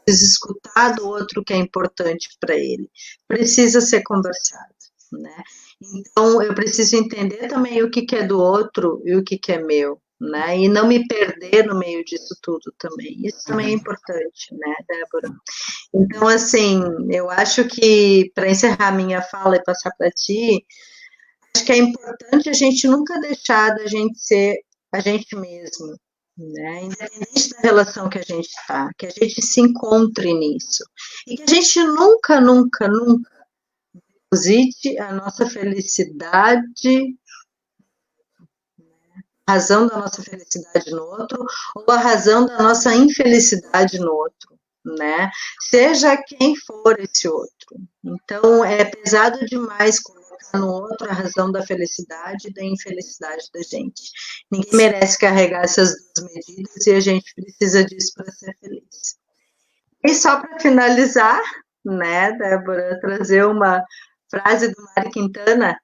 preciso escutar do outro que é importante para ele. Precisa ser conversado, né? Então, eu preciso entender também o que é do outro e o que é meu, né? E não me perder no meio disso tudo também. Isso também é importante, né, Débora? Então, assim, eu acho que, para encerrar minha fala e passar para ti, acho que é importante a gente nunca deixar da gente ser a gente mesmo, né? Independente da relação que a gente está, que a gente se encontre nisso. E que a gente nunca, nunca, nunca deposite a nossa felicidade, a razão da nossa felicidade no outro, ou a razão da nossa infelicidade no outro, né? Seja quem for esse outro. Então, é pesado demais colocar no outro a razão da felicidade e da infelicidade da gente. Ninguém merece carregar essas duas medidas e a gente precisa disso para ser feliz. E só para finalizar, né, Débora, trazer uma frase do Mário Quintana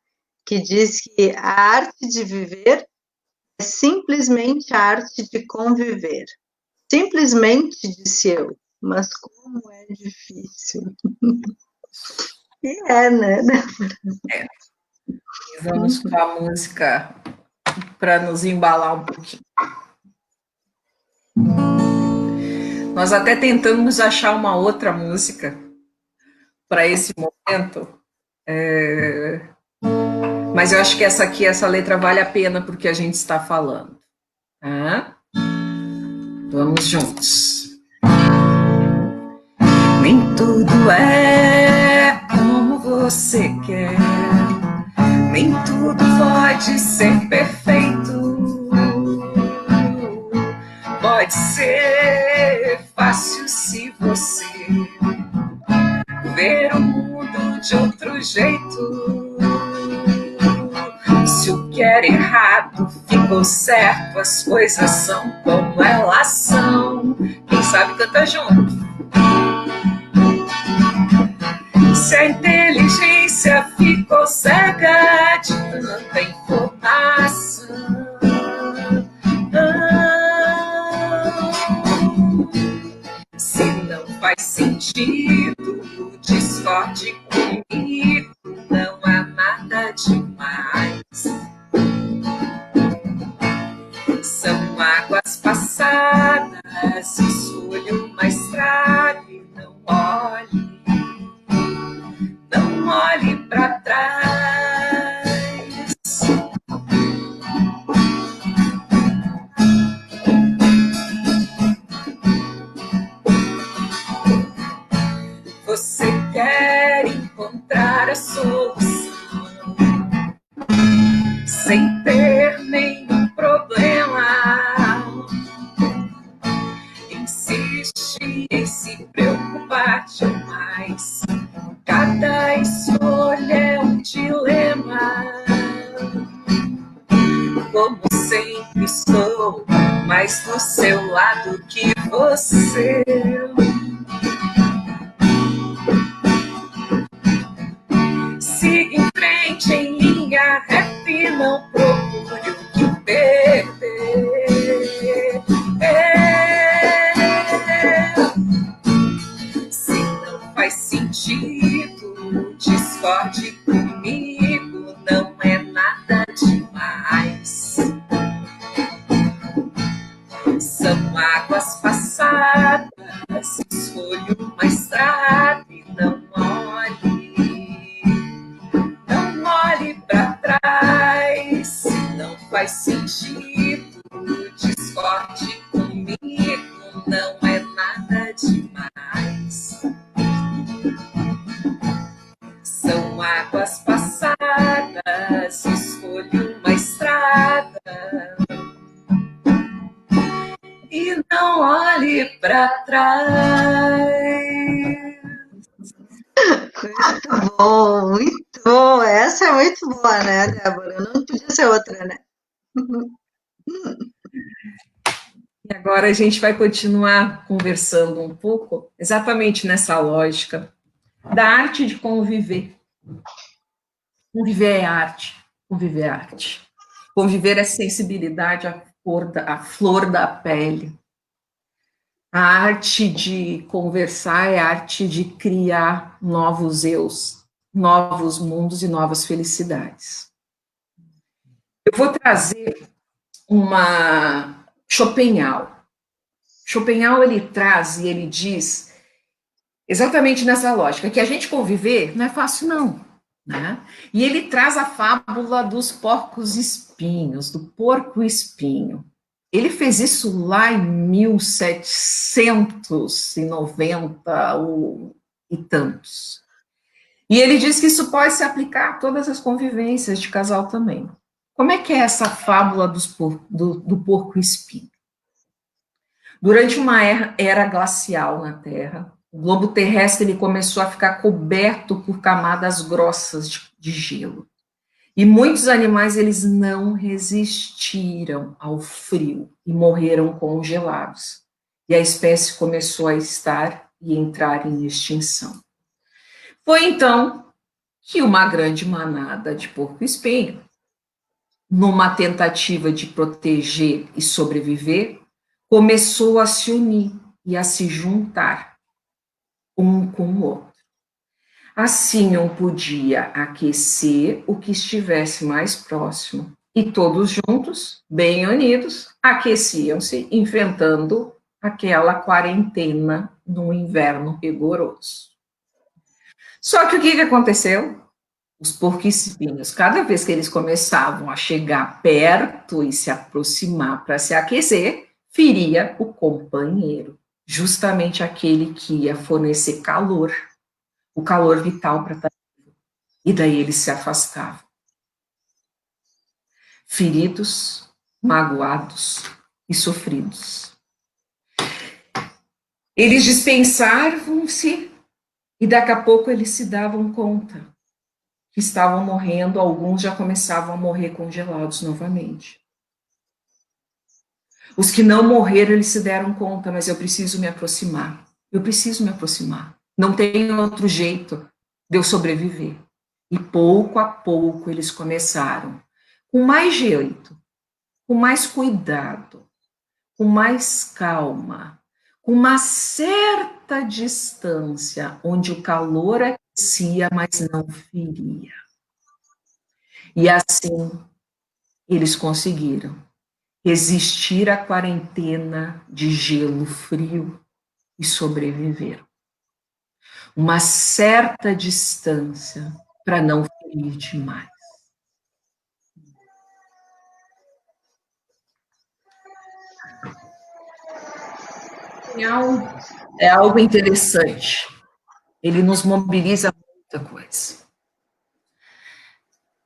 que diz que a arte de viver é simplesmente a arte de conviver. Simplesmente, disse eu, mas como é difícil. E né? É. Vamos com a música para nos embalar um pouquinho. Nós até tentamos achar uma outra música para esse momento, mas eu acho que essa aqui, essa letra vale a pena porque a gente está falando. Tá? Vamos juntos. Nem tudo é como você quer, nem tudo pode ser perfeito. Pode ser fácil se você ver o mundo de outro jeito. Se o que era errado ficou certo, as coisas são como elas são. Quem sabe canta junto. Se a inteligência ficou cega de tanta informação, se não faz sentido, discorde comigo, não há nada demais. São águas passadas, escolha uma estrada e não olhe para trás. Você quer encontrar a solução sem ter nenhum problema. Insiste em se preocupar demais. Cada escolha é um dilema. Como sempre estou mais do seu lado que você. Siga em frente em linha reta e não procure o que perder. Se não faz sentido, discorde comigo, não é nada demais. São águas passadas, escolha uma estrada e não olhe para trás. Se não faz sentido, discorde atrás. Muito bom, muito bom. Essa é muito boa, né, Débora? Não podia ser outra, né? E agora a gente vai continuar conversando um pouco, exatamente nessa lógica da arte de conviver. Conviver é arte. Conviver é arte. Conviver é sensibilidade à flor da pele. A arte de conversar é a arte de criar novos eus, novos mundos e novas felicidades. Eu vou trazer uma Schopenhauer. Schopenhauer, ele traz e ele diz, exatamente nessa lógica, que a gente conviver não é fácil, não. Né? E ele traz a fábula dos porcos espinhos, do porco espinho. Ele fez isso lá em 1790 e tantos. E ele diz que isso pode se aplicar a todas as convivências de casal também. Como é que é essa fábula do porco espinho? Durante uma era glacial na Terra, o globo terrestre ele começou a ficar coberto por camadas grossas de gelo. E muitos animais eles não resistiram ao frio e morreram congelados. E a espécie começou a estar e entrar em extinção. Foi então que uma grande manada de porco-espinho, numa tentativa de proteger e sobreviver, começou a se unir e a se juntar um com o outro. Assim, um podia aquecer o que estivesse mais próximo, e todos juntos, bem unidos, aqueciam-se, enfrentando aquela quarentena no inverno rigoroso. Só que o que aconteceu? Os porco-espinhos, cada vez que eles começavam a chegar perto e se aproximar para se aquecer, feria o companheiro, justamente aquele que ia fornecer calor, o calor vital para estar vivo. E daí eles se afastavam. Feridos, magoados e sofridos. Eles dispensavam-se e daqui a pouco eles se davam conta que estavam morrendo, alguns já começavam a morrer congelados novamente. Os que não morreram, eles se deram conta, mas eu preciso me aproximar. Eu preciso me aproximar. Não tem outro jeito de eu sobreviver. E pouco a pouco eles começaram, com mais jeito, com mais cuidado, com mais calma, com uma certa distância, onde o calor aquecia, mas não feria. E assim, eles conseguiram resistir à quarentena de gelo frio e sobreviveram. Uma certa distância para não ferir demais. É algo interessante. Ele nos mobiliza muita coisa.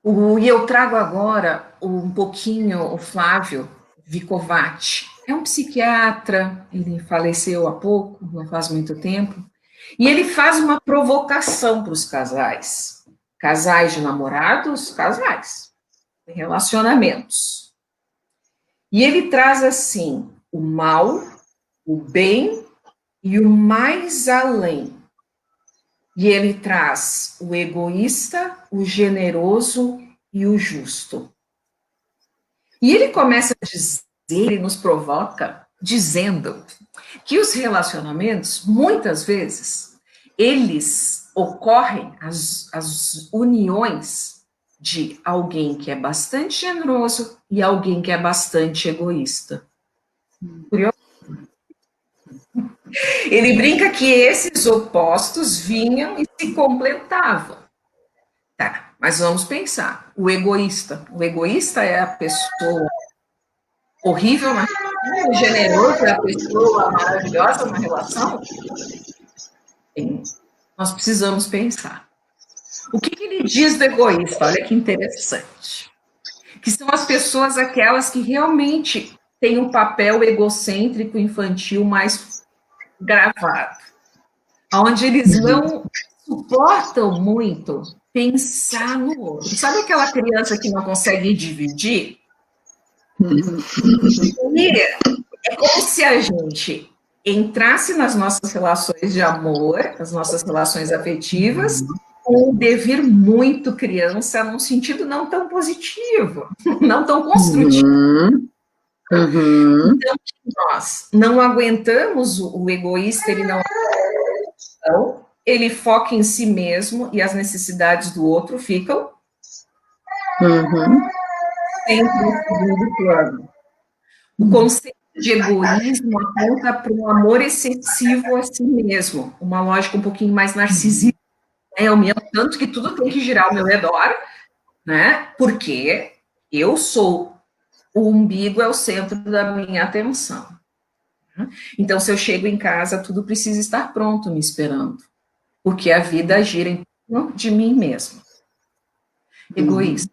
E eu trago agora um pouquinho o Flávio Vicovati. É um psiquiatra, ele faleceu há pouco, não faz muito tempo, e ele faz uma provocação para os casais. Casais de namorados, casais, relacionamentos. E ele traz assim, o mal, o bem e o mais além. E ele traz o egoísta, o generoso e o justo. E ele começa a dizer, ele nos provoca, dizendo que os relacionamentos, muitas vezes, eles ocorrem, as uniões de alguém que é bastante generoso e alguém que é bastante egoísta. Curioso? Ele brinca que esses opostos vinham e se completavam. Tá, mas vamos pensar. O egoísta é a pessoa horrível na relação, o generoso é a pessoa maravilhosa na relação? Sim, nós precisamos pensar. O que ele diz do egoísta? Olha que interessante. Que são as pessoas aquelas que realmente têm um papel egocêntrico infantil mais gravado, onde eles não suportam muito pensar no outro. Sabe aquela criança que não consegue dividir? E é como se a gente entrasse nas nossas relações de amor, nas nossas relações afetivas, com um devir muito criança, num sentido não tão positivo, não tão construtivo. Então, nós não aguentamos o egoísta, ele não aguenta, ele foca em si mesmo e as necessidades do outro ficam sempre em segundo plano. O conceito de egoísmo aponta para um amor excessivo a si mesmo, uma lógica um pouquinho mais narcisista. Eu me amo tanto que tudo tem que girar ao meu redor, né? Porque eu sou o umbigo, é o centro da minha atenção. Então, se eu chego em casa, tudo precisa estar pronto me esperando, porque a vida gira em torno de mim mesmo. Egoísta.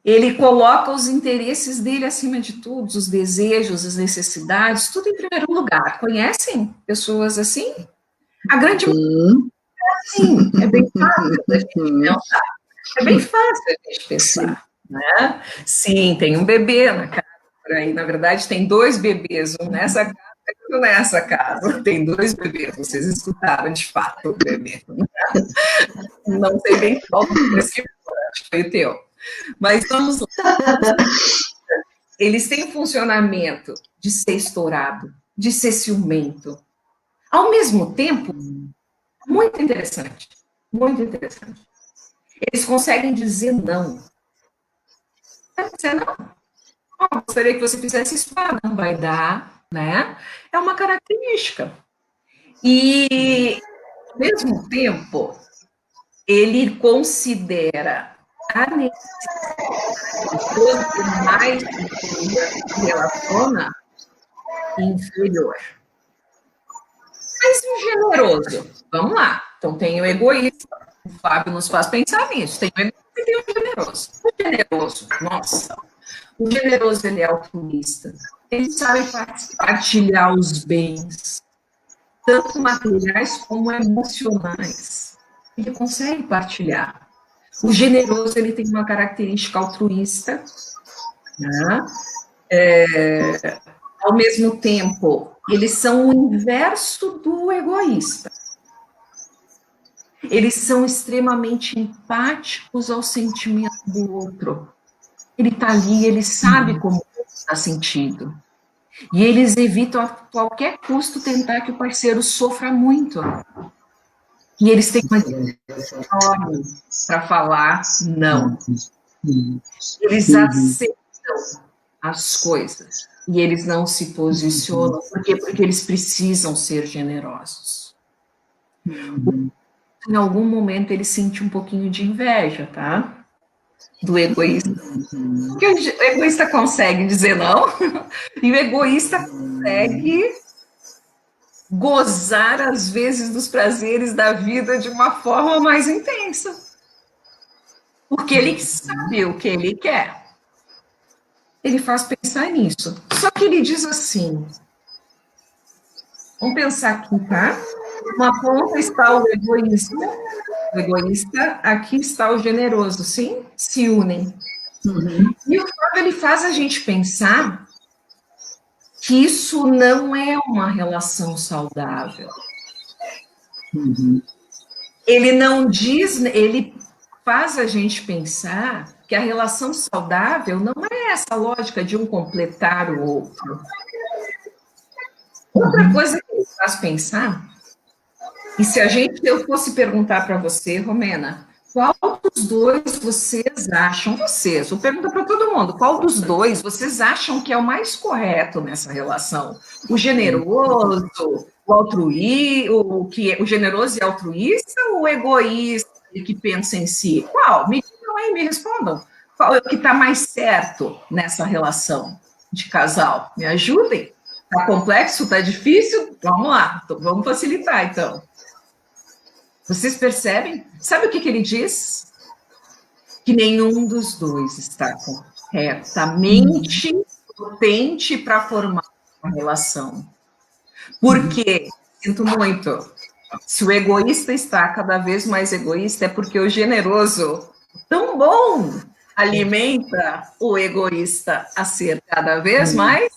Ele coloca os interesses dele acima de tudo, os desejos, as necessidades, tudo em primeiro lugar. Conhecem pessoas assim? A grande maioria sim, é bem fácil da gente pensar. É bem fácil a gente pensar, né? Sim, tem um bebê na casa por aí. Na verdade, tem 2 bebês, um nessa casa e outro nessa casa. Tem 2 bebês, vocês escutaram de fato o bebê. Não sei bem qual dos que foi, acho que foi o teu. Mas vamos lá. Eles têm funcionamento de ser estourado, de ser ciumento. Ao mesmo tempo, muito interessante, muito interessante. Eles conseguem dizer não. Vai dizer não. Oh, gostaria que você fizesse isso. Ah, não vai dar, né? É uma característica. E, ao mesmo tempo, ele considera a necessidade quanto mais se relaciona inferior. Mas e o generoso? Vamos lá. Então tem o egoísta. O Fábio nos faz pensar nisso. Tem o egoísta e tem o generoso. O generoso, nossa. O generoso, ele é altruísta. Ele sabe partilhar os bens, tanto materiais como emocionais. Ele consegue partilhar. O generoso, ele tem uma característica altruísta, né? Ao mesmo tempo, eles são o inverso do egoísta. Eles são extremamente empáticos ao sentimento do outro. Ele está ali, ele sabe como está sentindo. E eles evitam a qualquer custo tentar que o parceiro sofra muito. E eles têm uma dificuldade enorme para falar não. Eles aceitam as coisas. E eles não se posicionam. Por quê? Porque eles precisam ser generosos. Em algum momento ele sente um pouquinho de inveja, tá? Do egoísta. Porque o egoísta consegue dizer não, e o egoísta consegue gozar, às vezes, dos prazeres da vida de uma forma mais intensa. Porque ele sabe o que ele quer. Ele faz pensar nisso. Só que ele diz assim, vamos pensar aqui, tá? Uma ponta está o egoísta, aqui está o generoso, sim? Se unem. E o Fábio, ele faz a gente pensar que isso não é uma relação saudável. Ele não diz, ele faz a gente pensar que a relação saudável não é essa lógica de um completar o outro. Outra coisa que ele faz pensar, e se eu fosse perguntar para você, Romena, qual dos dois vocês acham, vou perguntar para todo mundo, qual dos dois vocês acham que é o mais correto nessa relação? O generoso, o generoso e altruísta ou o egoísta que pensa em si? Qual? Me digam aí, me respondam. Qual é o que está mais certo nessa relação de casal? Me ajudem. Está complexo? Está difícil? Vamos lá, vamos facilitar então. Vocês percebem? Sabe o que ele diz? Que nenhum dos dois está corretamente potente para formar uma relação. Porque, sinto muito, se o egoísta está cada vez mais egoísta, é porque o generoso, tão bom, alimenta o egoísta a ser cada vez mais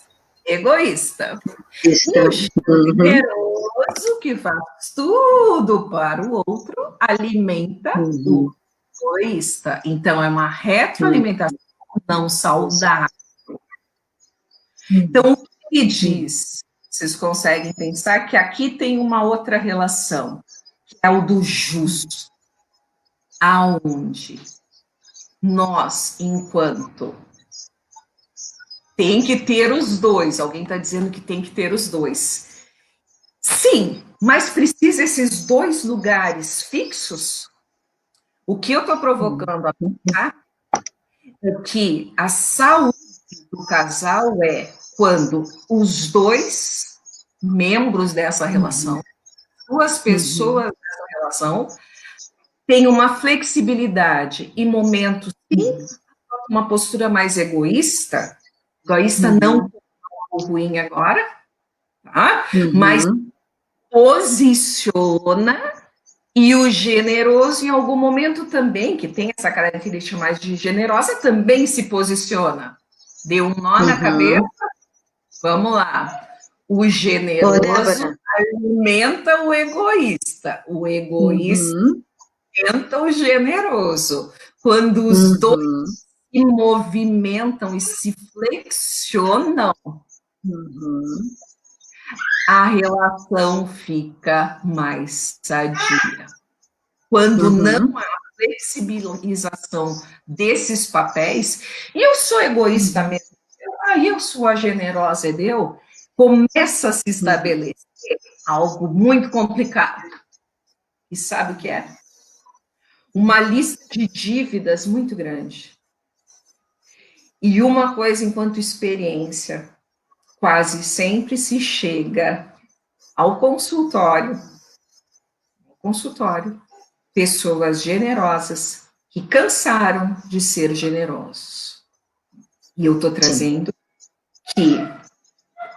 egoísta. E o generoso, que faz tudo para o outro, alimenta o egoísta. Então, é uma retroalimentação não saudável. Então, o que diz? Vocês conseguem pensar que aqui tem uma outra relação, que é o do justo. Aonde nós, enquanto tem que ter os dois, alguém está dizendo que tem que ter os dois. Sim, mas precisa esses dois lugares fixos? O que eu estou provocando a pensar é que a saúde do casal é quando os dois membros dessa relação, duas pessoas dessa relação, têm uma flexibilidade e momentos, sim, uma postura mais egoísta não ruim agora, tá? Mas posiciona, e o generoso, em algum momento também, que tem essa característica mais de generosa, também se posiciona. Deu um nó na cabeça? Vamos lá. O generoso alimenta o egoísta alimenta o generoso. Quando os dois se movimentam e se flexionam, a relação fica mais sadia. Quando não há flexibilização desses papéis, e eu sou egoísta mesmo, eu sou a generosa, entendeu? Começa a se estabelecer algo muito complicado. E sabe o que é? Uma lista de dívidas muito grande. E uma coisa enquanto experiência, quase sempre se chega ao consultório, pessoas generosas que cansaram de ser generosos. E eu estou trazendo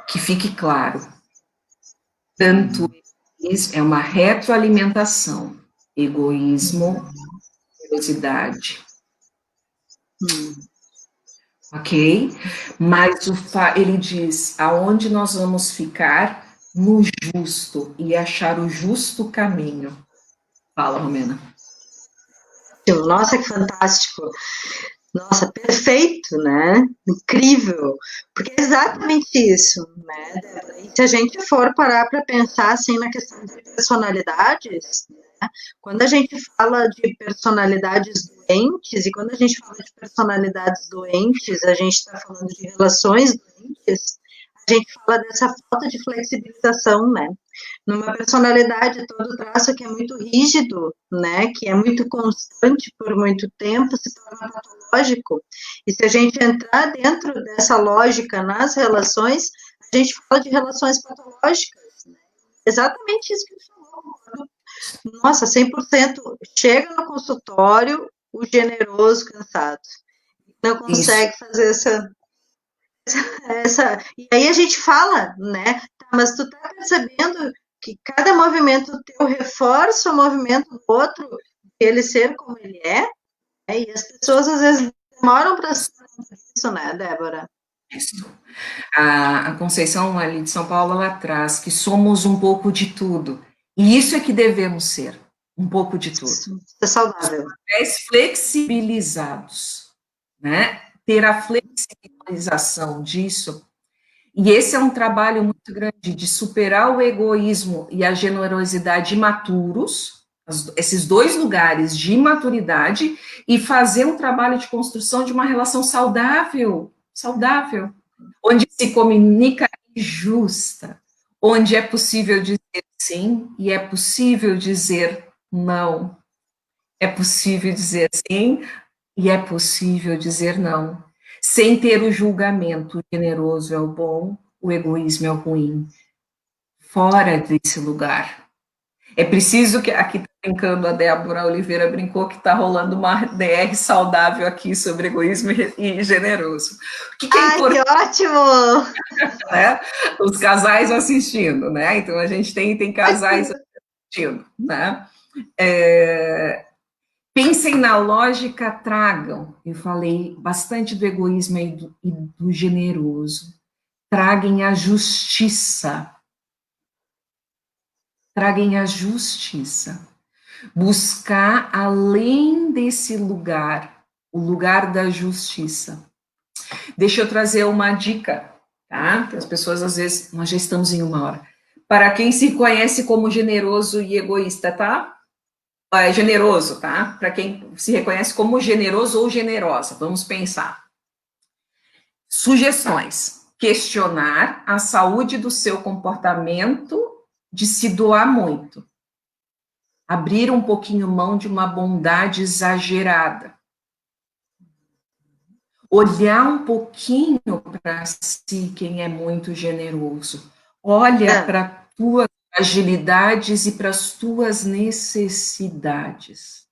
que fique claro, tanto é uma retroalimentação, egoísmo, generosidade. Ok? Mas ele diz, aonde nós vamos ficar? No justo, e achar o justo caminho. Fala, Romena. Nossa, que fantástico. Nossa, perfeito, né? Incrível. Porque é exatamente isso, né, Débora? E se a gente for parar para pensar assim na questão de personalidades, né? Quando a gente fala de personalidades doentes, e quando a gente fala de personalidades doentes, a gente está falando de relações doentes, a gente fala dessa falta de flexibilização, né? Numa personalidade, todo traço que é muito rígido, né, que é muito constante por muito tempo, se torna patológico. E se a gente entrar dentro dessa lógica nas relações, a gente fala de relações patológicas. Né? Exatamente isso que você falou. Nossa, 100% chega no consultório o generoso cansado. Não consegue fazer essa. E aí a gente fala, né? Tá, mas tu tá percebendo que cada movimento teu reforça o movimento do outro, ele ser como ele é, né? E as pessoas às vezes demoram para isso, né, Débora? Isso. A Conceição ali de São Paulo, ela traz que somos um pouco de tudo. E isso é que devemos ser, um pouco de tudo. Isso é saudável. Papéis flexibilizados, né? Ter a flexibilização disso. E esse é um trabalho muito grande de superar o egoísmo e a generosidade imaturos, esses dois lugares de imaturidade, e fazer um trabalho de construção de uma relação saudável, onde se comunica e justa, onde é possível dizer sim e é possível dizer não, é possível dizer sim e é possível dizer não, sem ter o julgamento, o generoso é o bom, o egoísmo é o ruim, fora desse lugar. É preciso que, aqui tá brincando, a Débora Oliveira brincou que está rolando uma DR saudável aqui sobre egoísmo e generoso. O que é Ai, que importante, ótimo! né? Os casais assistindo, né? Então a gente tem Ai, casais assistindo, né? É, pensem na lógica, tragam. Eu falei bastante do egoísmo e do generoso. Traguem a justiça. Traguem a justiça. Buscar além desse lugar, o lugar da justiça. Deixa eu trazer uma dica, tá? Que as pessoas, às vezes, nós já estamos em 1 hora. Para quem se conhece como generoso e egoísta, tá? É generoso, tá? Para quem se reconhece como generoso ou generosa, vamos pensar. Sugestões: questionar a saúde do seu comportamento de se doar muito. Abrir um pouquinho mão de uma bondade exagerada. Olhar um pouquinho para si, quem é muito generoso. Olha é. para as tuas fragilidades e para as tuas necessidades.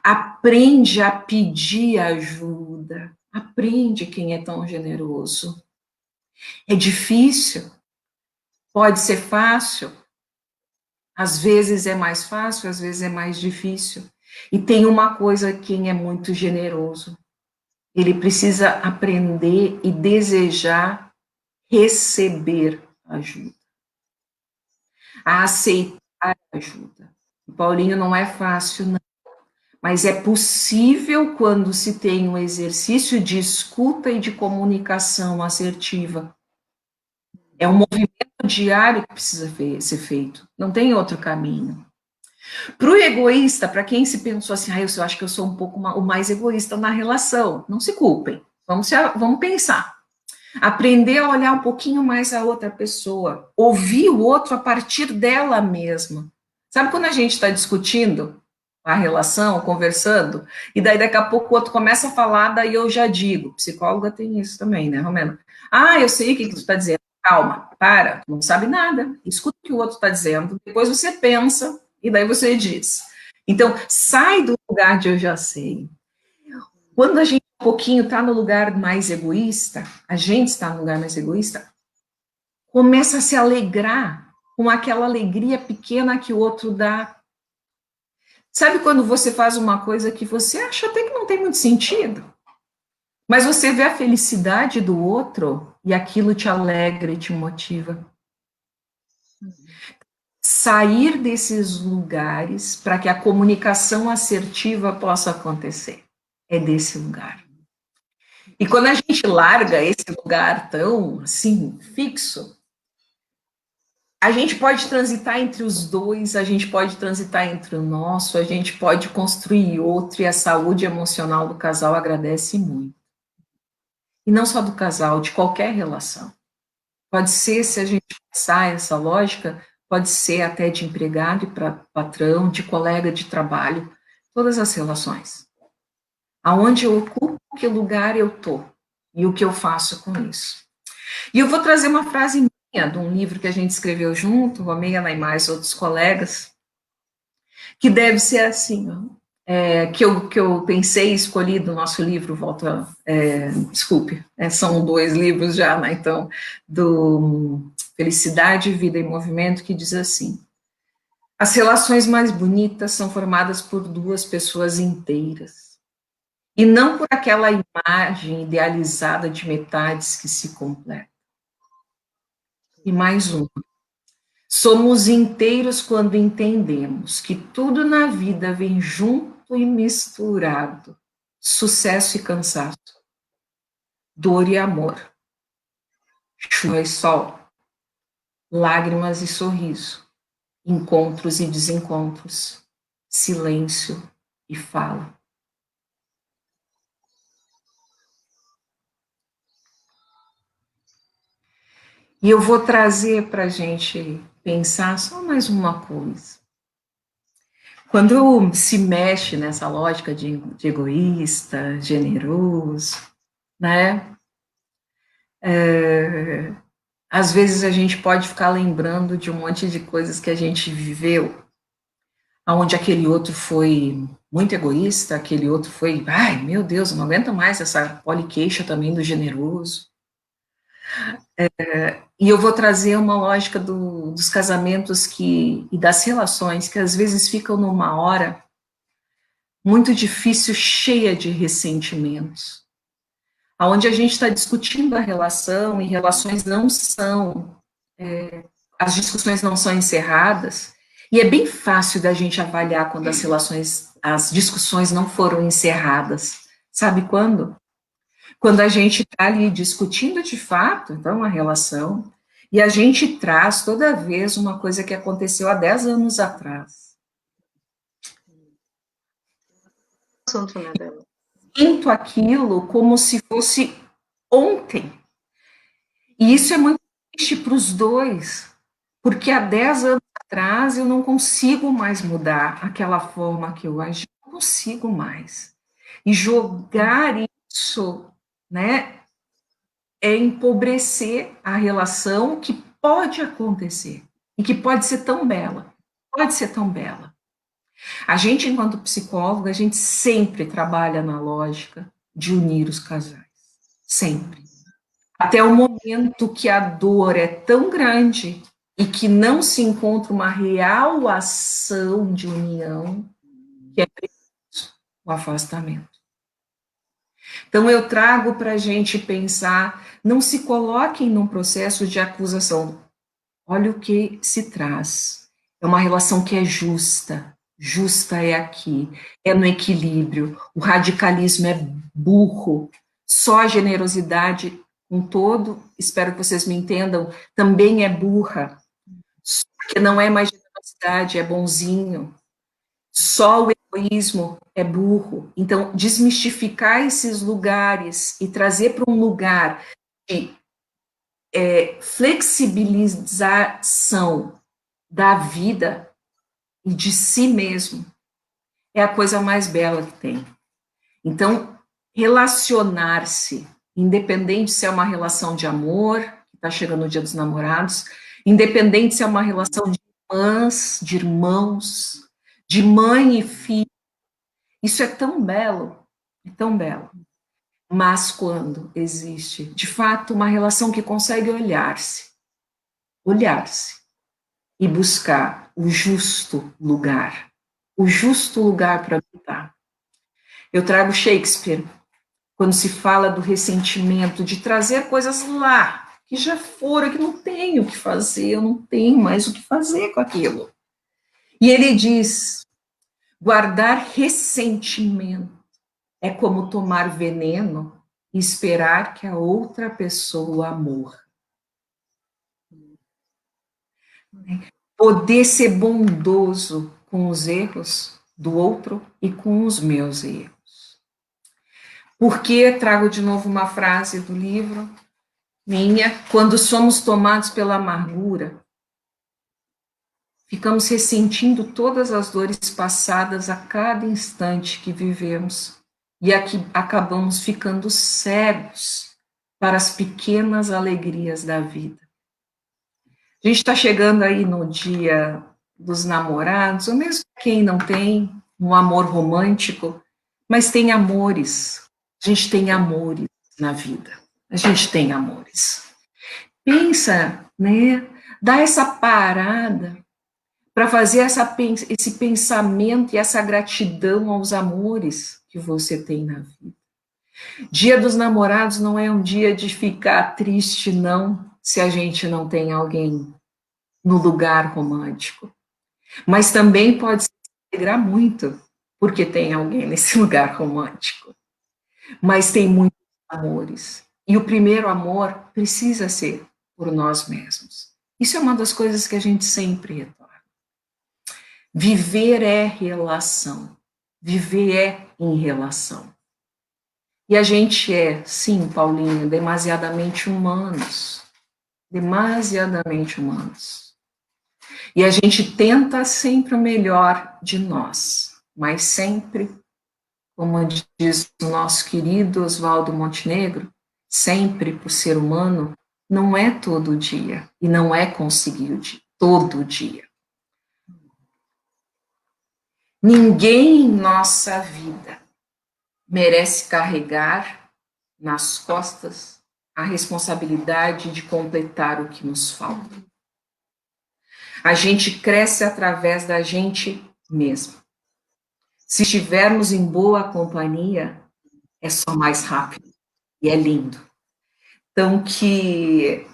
Aprende a pedir ajuda. Aprende quem é tão generoso. É difícil? Pode ser fácil? Às vezes é mais fácil, às vezes é mais difícil. E tem uma coisa, quem é muito generoso, ele precisa aprender e desejar receber ajuda, a aceitar ajuda. O Paulinho, não é fácil, não, mas é possível quando se tem um exercício de escuta e de comunicação assertiva. É um movimento diário que precisa ser feito, não tem outro caminho. Para o egoísta, para quem se pensou assim, eu acho que eu sou um pouco o mais egoísta na relação, não se culpem, vamos pensar. Aprender a olhar um pouquinho mais a outra pessoa, ouvir o outro a partir dela mesma. Sabe quando a gente está discutindo a relação, conversando, e daí daqui a pouco o outro começa a falar, daí eu já digo, psicóloga tem isso também, né, Romena? Ah, eu sei o que tu está dizendo. Calma, para, tu não sabe nada. Escuta o que o outro está dizendo, depois você pensa, e daí você diz. Então, sai do lugar de eu já sei. Quando a gente um pouquinho está no lugar mais egoísta, a gente está no lugar mais egoísta, começa a se alegrar com aquela alegria pequena que o outro dá. Sabe quando você faz uma coisa que você acha até que não tem muito sentido, mas você vê a felicidade do outro e aquilo te alegra e te motiva. Sair desses lugares para que a comunicação assertiva possa acontecer. É desse lugar. E quando a gente larga esse lugar tão, assim, fixo, a gente pode transitar entre os dois, a gente pode transitar entre o nosso, a gente pode construir outro, e a saúde emocional do casal agradece muito. E não só do casal, de qualquer relação. Pode ser, se a gente pensar essa lógica, pode ser até de empregado e patrão, de colega de trabalho, todas as relações. Aonde eu ocupo, que lugar eu estou, e o que eu faço com isso. E eu vou trazer uma frase minha, de um livro que a gente escreveu junto, a Meia e mais outros colegas, que deve ser assim, ó, que eu pensei e escolhi do nosso livro, desculpe, são 2 livros já, né, então, do Felicidade, Vida e Movimento, que diz assim: as relações mais bonitas são formadas por 2 pessoas inteiras, e não por aquela imagem idealizada de metades que se completam. E mais um: somos inteiros quando entendemos que tudo na vida vem junto e misturado. Sucesso e cansaço, dor e amor, chuva e sol, lágrimas e sorriso, encontros e desencontros, silêncio e fala. E eu vou trazer para a gente pensar só mais uma coisa. Quando se mexe nessa lógica de egoísta, generoso, né? Às vezes a gente pode ficar lembrando de um monte de coisas que a gente viveu, onde aquele outro foi muito egoísta, aquele outro foi, ai, meu Deus, eu não aguento mais essa poliqueixa também do generoso. E eu vou trazer uma lógica dos casamentos e das relações que às vezes ficam numa hora muito difícil, cheia de ressentimentos, aonde a gente está discutindo a relação e relações não são, as discussões não são encerradas, e é bem fácil da gente avaliar quando as discussões não foram encerradas. Sabe quando? Quando a gente está ali discutindo de fato, então, a relação, e a gente traz toda vez uma coisa que aconteceu há 10 anos atrás. Assunto, né, Débora? Sinto aquilo como se fosse ontem. E isso é muito triste para os dois, porque há 10 anos atrás eu não consigo mais mudar aquela forma que eu agi, não consigo mais. E jogar isso, né, é empobrecer a relação que pode acontecer e que pode ser tão bela, pode ser tão bela. A gente, enquanto psicóloga, a gente sempre trabalha na lógica de unir os casais, sempre. Até o momento que a dor é tão grande e que não se encontra uma real ação de união, que é preciso o afastamento. Então, eu trago para a gente pensar, não se coloquem num processo de acusação. Olha o que se traz. É uma relação que é justa. Justa é aqui, é no equilíbrio. O radicalismo é burro. Só a generosidade, com todo, espero que vocês me entendam, também é burra. Porque não é mais generosidade, é bonzinho. Só o egoísmo é burro. Então, desmistificar esses lugares e trazer para um lugar de flexibilização da vida e de si mesmo é a coisa mais bela que tem. Então, relacionar-se, independente se é uma relação de amor, que está chegando o Dia dos Namorados, independente se é uma relação de irmãs, de irmãos, de mãe e filho, isso é tão belo, é tão belo. Mas quando existe, de fato, uma relação que consegue olhar-se e buscar o justo lugar para habitar. Eu trago Shakespeare, quando se fala do ressentimento, de trazer coisas lá, que já foram, que não tenho o que fazer, eu não tenho mais o que fazer com aquilo. E ele diz, guardar ressentimento é como tomar veneno e esperar que a outra pessoa morra. Poder ser bondoso com os erros do outro e com os meus erros. Porque trago de novo uma frase do livro minha, quando somos tomados pela amargura, ficamos ressentindo todas as dores passadas a cada instante que vivemos e aqui acabamos ficando cegos para as pequenas alegrias da vida. A gente está chegando aí no Dia dos Namorados, ou mesmo quem não tem um amor romântico, mas tem amores. A gente tem amores na vida. A gente tem amores. Pensa, né? Dá essa parada para fazer esse pensamento e essa gratidão aos amores que você tem na vida. Dia dos Namorados não é um dia de ficar triste, não, se a gente não tem alguém no lugar romântico. Mas também pode se alegrar muito, porque tem alguém nesse lugar romântico. Mas tem muitos amores. E o primeiro amor precisa ser por nós mesmos. Isso é uma das coisas que a gente sempre retorna. Viver é relação. Viver é em relação. E a gente é, sim, Paulinho, demasiadamente humanos. Demasiadamente humanos. E a gente tenta sempre o melhor de nós, mas sempre, como diz o nosso querido Oswaldo Montenegro, sempre para o ser humano, não é todo dia, e não é conseguir todo dia. Ninguém em nossa vida merece carregar nas costas a responsabilidade de completar o que nos falta. A gente cresce através da gente mesmo. Se estivermos em boa companhia, é só mais rápido e é lindo. Então, que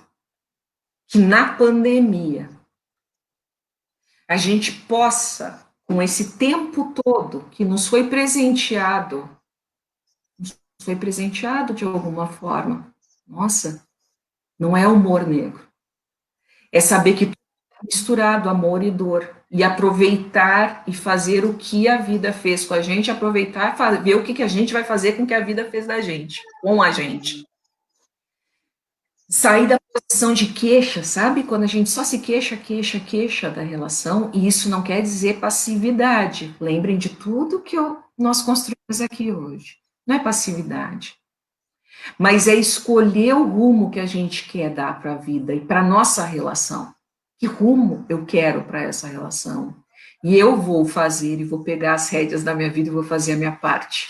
na pandemia a gente possa, com esse tempo todo que nos foi presenteado de alguma forma. Nossa, não é humor negro. É saber que tudo é misturado, amor e dor. E aproveitar e fazer o que a vida fez com a gente, aproveitar e ver o que a gente vai fazer com o que a vida fez da gente, com a gente. Sair da posição de queixa, sabe? Quando a gente só se queixa da relação, e isso não quer dizer passividade. Lembrem de tudo que nós construímos aqui hoje. Não é passividade. Mas é escolher o rumo que a gente quer dar para a vida e para a nossa relação. Que rumo eu quero para essa relação? E eu vou fazer, e vou pegar as rédeas da minha vida e vou fazer a minha parte.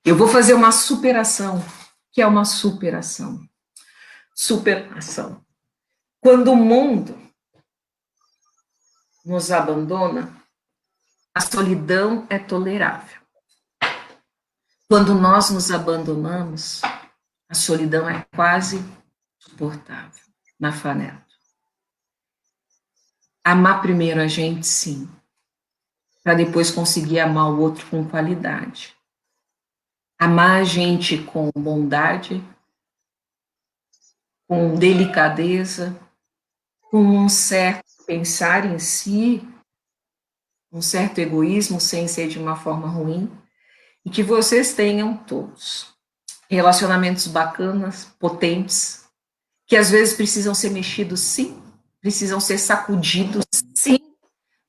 Eu vou fazer uma superação, que é uma superação. Superação. Quando o mundo nos abandona, a solidão é tolerável. Quando nós nos abandonamos, a solidão é quase suportável. Nafá Neto. Amar primeiro a gente, sim, para depois conseguir amar o outro com qualidade. Amar a gente com bondade, com delicadeza, com um certo pensar em si, um certo egoísmo, sem ser de uma forma ruim, e que vocês tenham todos relacionamentos bacanas, potentes, que às vezes precisam ser mexidos, sim, precisam ser sacudidos, sim,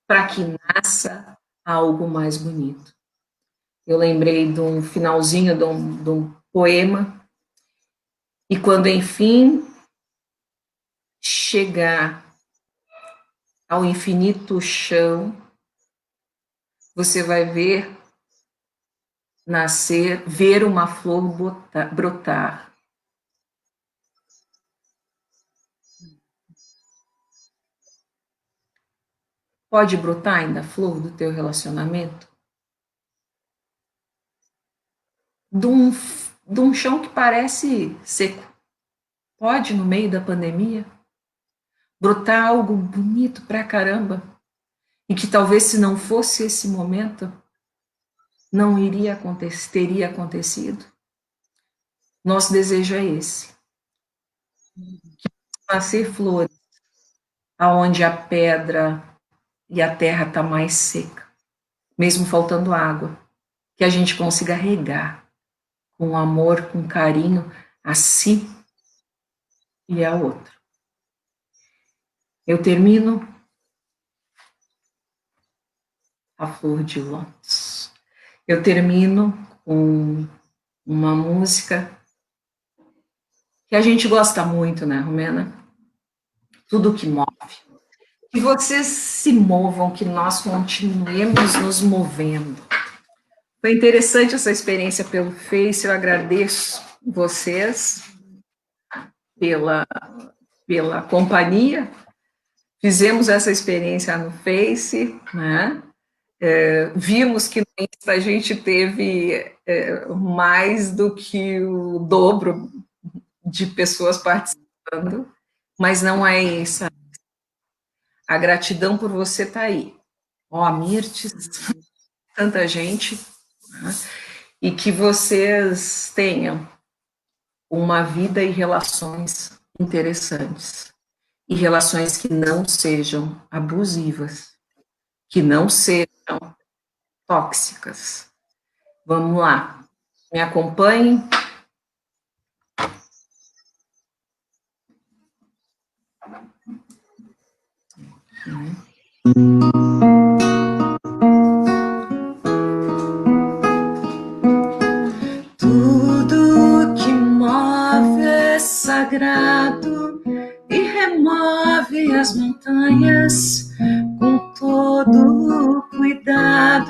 para que nasça algo mais bonito. Eu lembrei de um finalzinho de um poema, e quando, enfim, chegar ao infinito chão, você vai ver nascer, ver uma flor brotar. Pode brotar ainda a flor do teu relacionamento? De um chão que parece seco. Pode, no meio da pandemia, brotar algo bonito pra caramba. E que talvez, se não fosse esse momento, não iria acontecer, teria acontecido. Nosso desejo é esse. Que nascer flores aonde a pedra e a terra está mais seca, mesmo faltando água, que a gente consiga regar com amor, com carinho a si e a outro. Eu termino a flor de lótus. Eu termino com uma música que a gente gosta muito, né, Romena? Tudo que move. Que vocês se movam, que nós continuemos nos movendo. Foi interessante essa experiência pelo Face, eu agradeço vocês pela companhia. Fizemos essa experiência no Face, né? Vimos que no Insta a gente teve mais do que o dobro de pessoas participando, mas não é isso. A gratidão por você estar aí. Ó, a Mirtes, tanta gente, né? E que vocês tenham uma vida e relações interessantes. E relações que não sejam abusivas, que não sejam tóxicas. Vamos lá, me acompanhem. Tudo que move é sagrado e remove as montanhas com todo cuidado.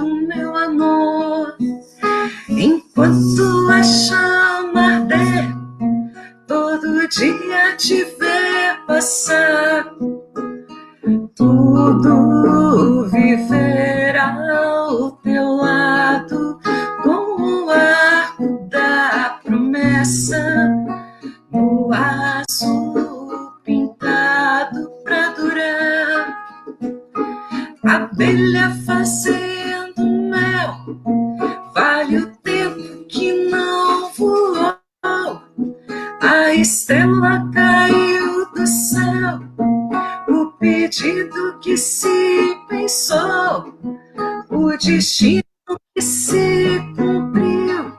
abelha fazendo mel, vale o tempo que não voou, a estrela caiu do céu, o pedido que se pensou, o destino que se cumpriu,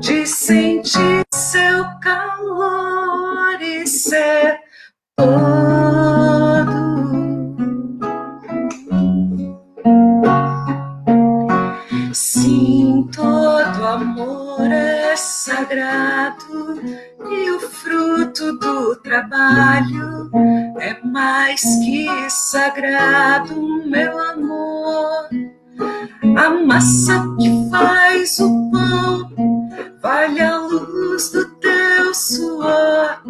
de sentir seu calor e ser todo. Sim, todo amor é sagrado e o fruto do trabalho é mais que sagrado, meu amor. A massa que faz o pão vale a luz do teu suor.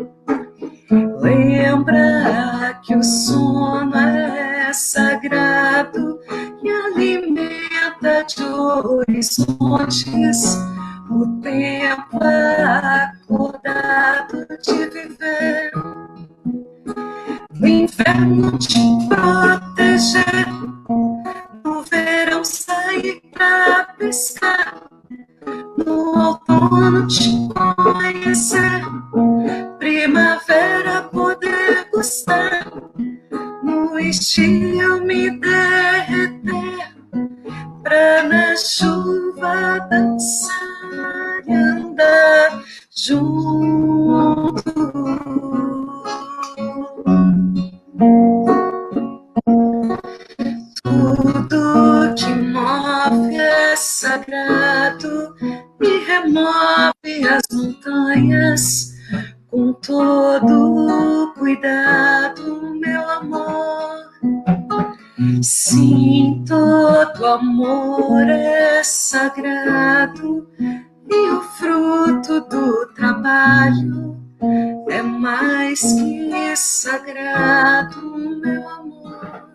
Lembra que o sono é sagrado e alimenta de horizontes o tempo acordado de viver. No inverno te proteger, no verão sair pra pescar, no outono te conhecer, primavera poder gostar, no estio me derreter, pra na chuva dançar e andar junto. Tudo que move é sagrado e remove as montanhas com todo cuidado, meu amor. Sim, todo amor é sagrado e o fruto do trabalho é mais que sagrado, meu amor.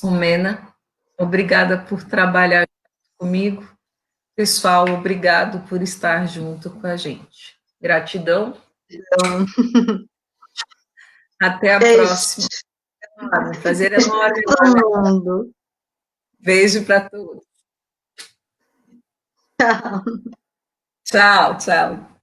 Romena, obrigada por trabalhar comigo. Pessoal, obrigado por estar junto com a gente. Gratidão. Então, até a próxima. Prazer enorme. Todo mundo. Beijo para todos. Tchau. Tchau, tchau.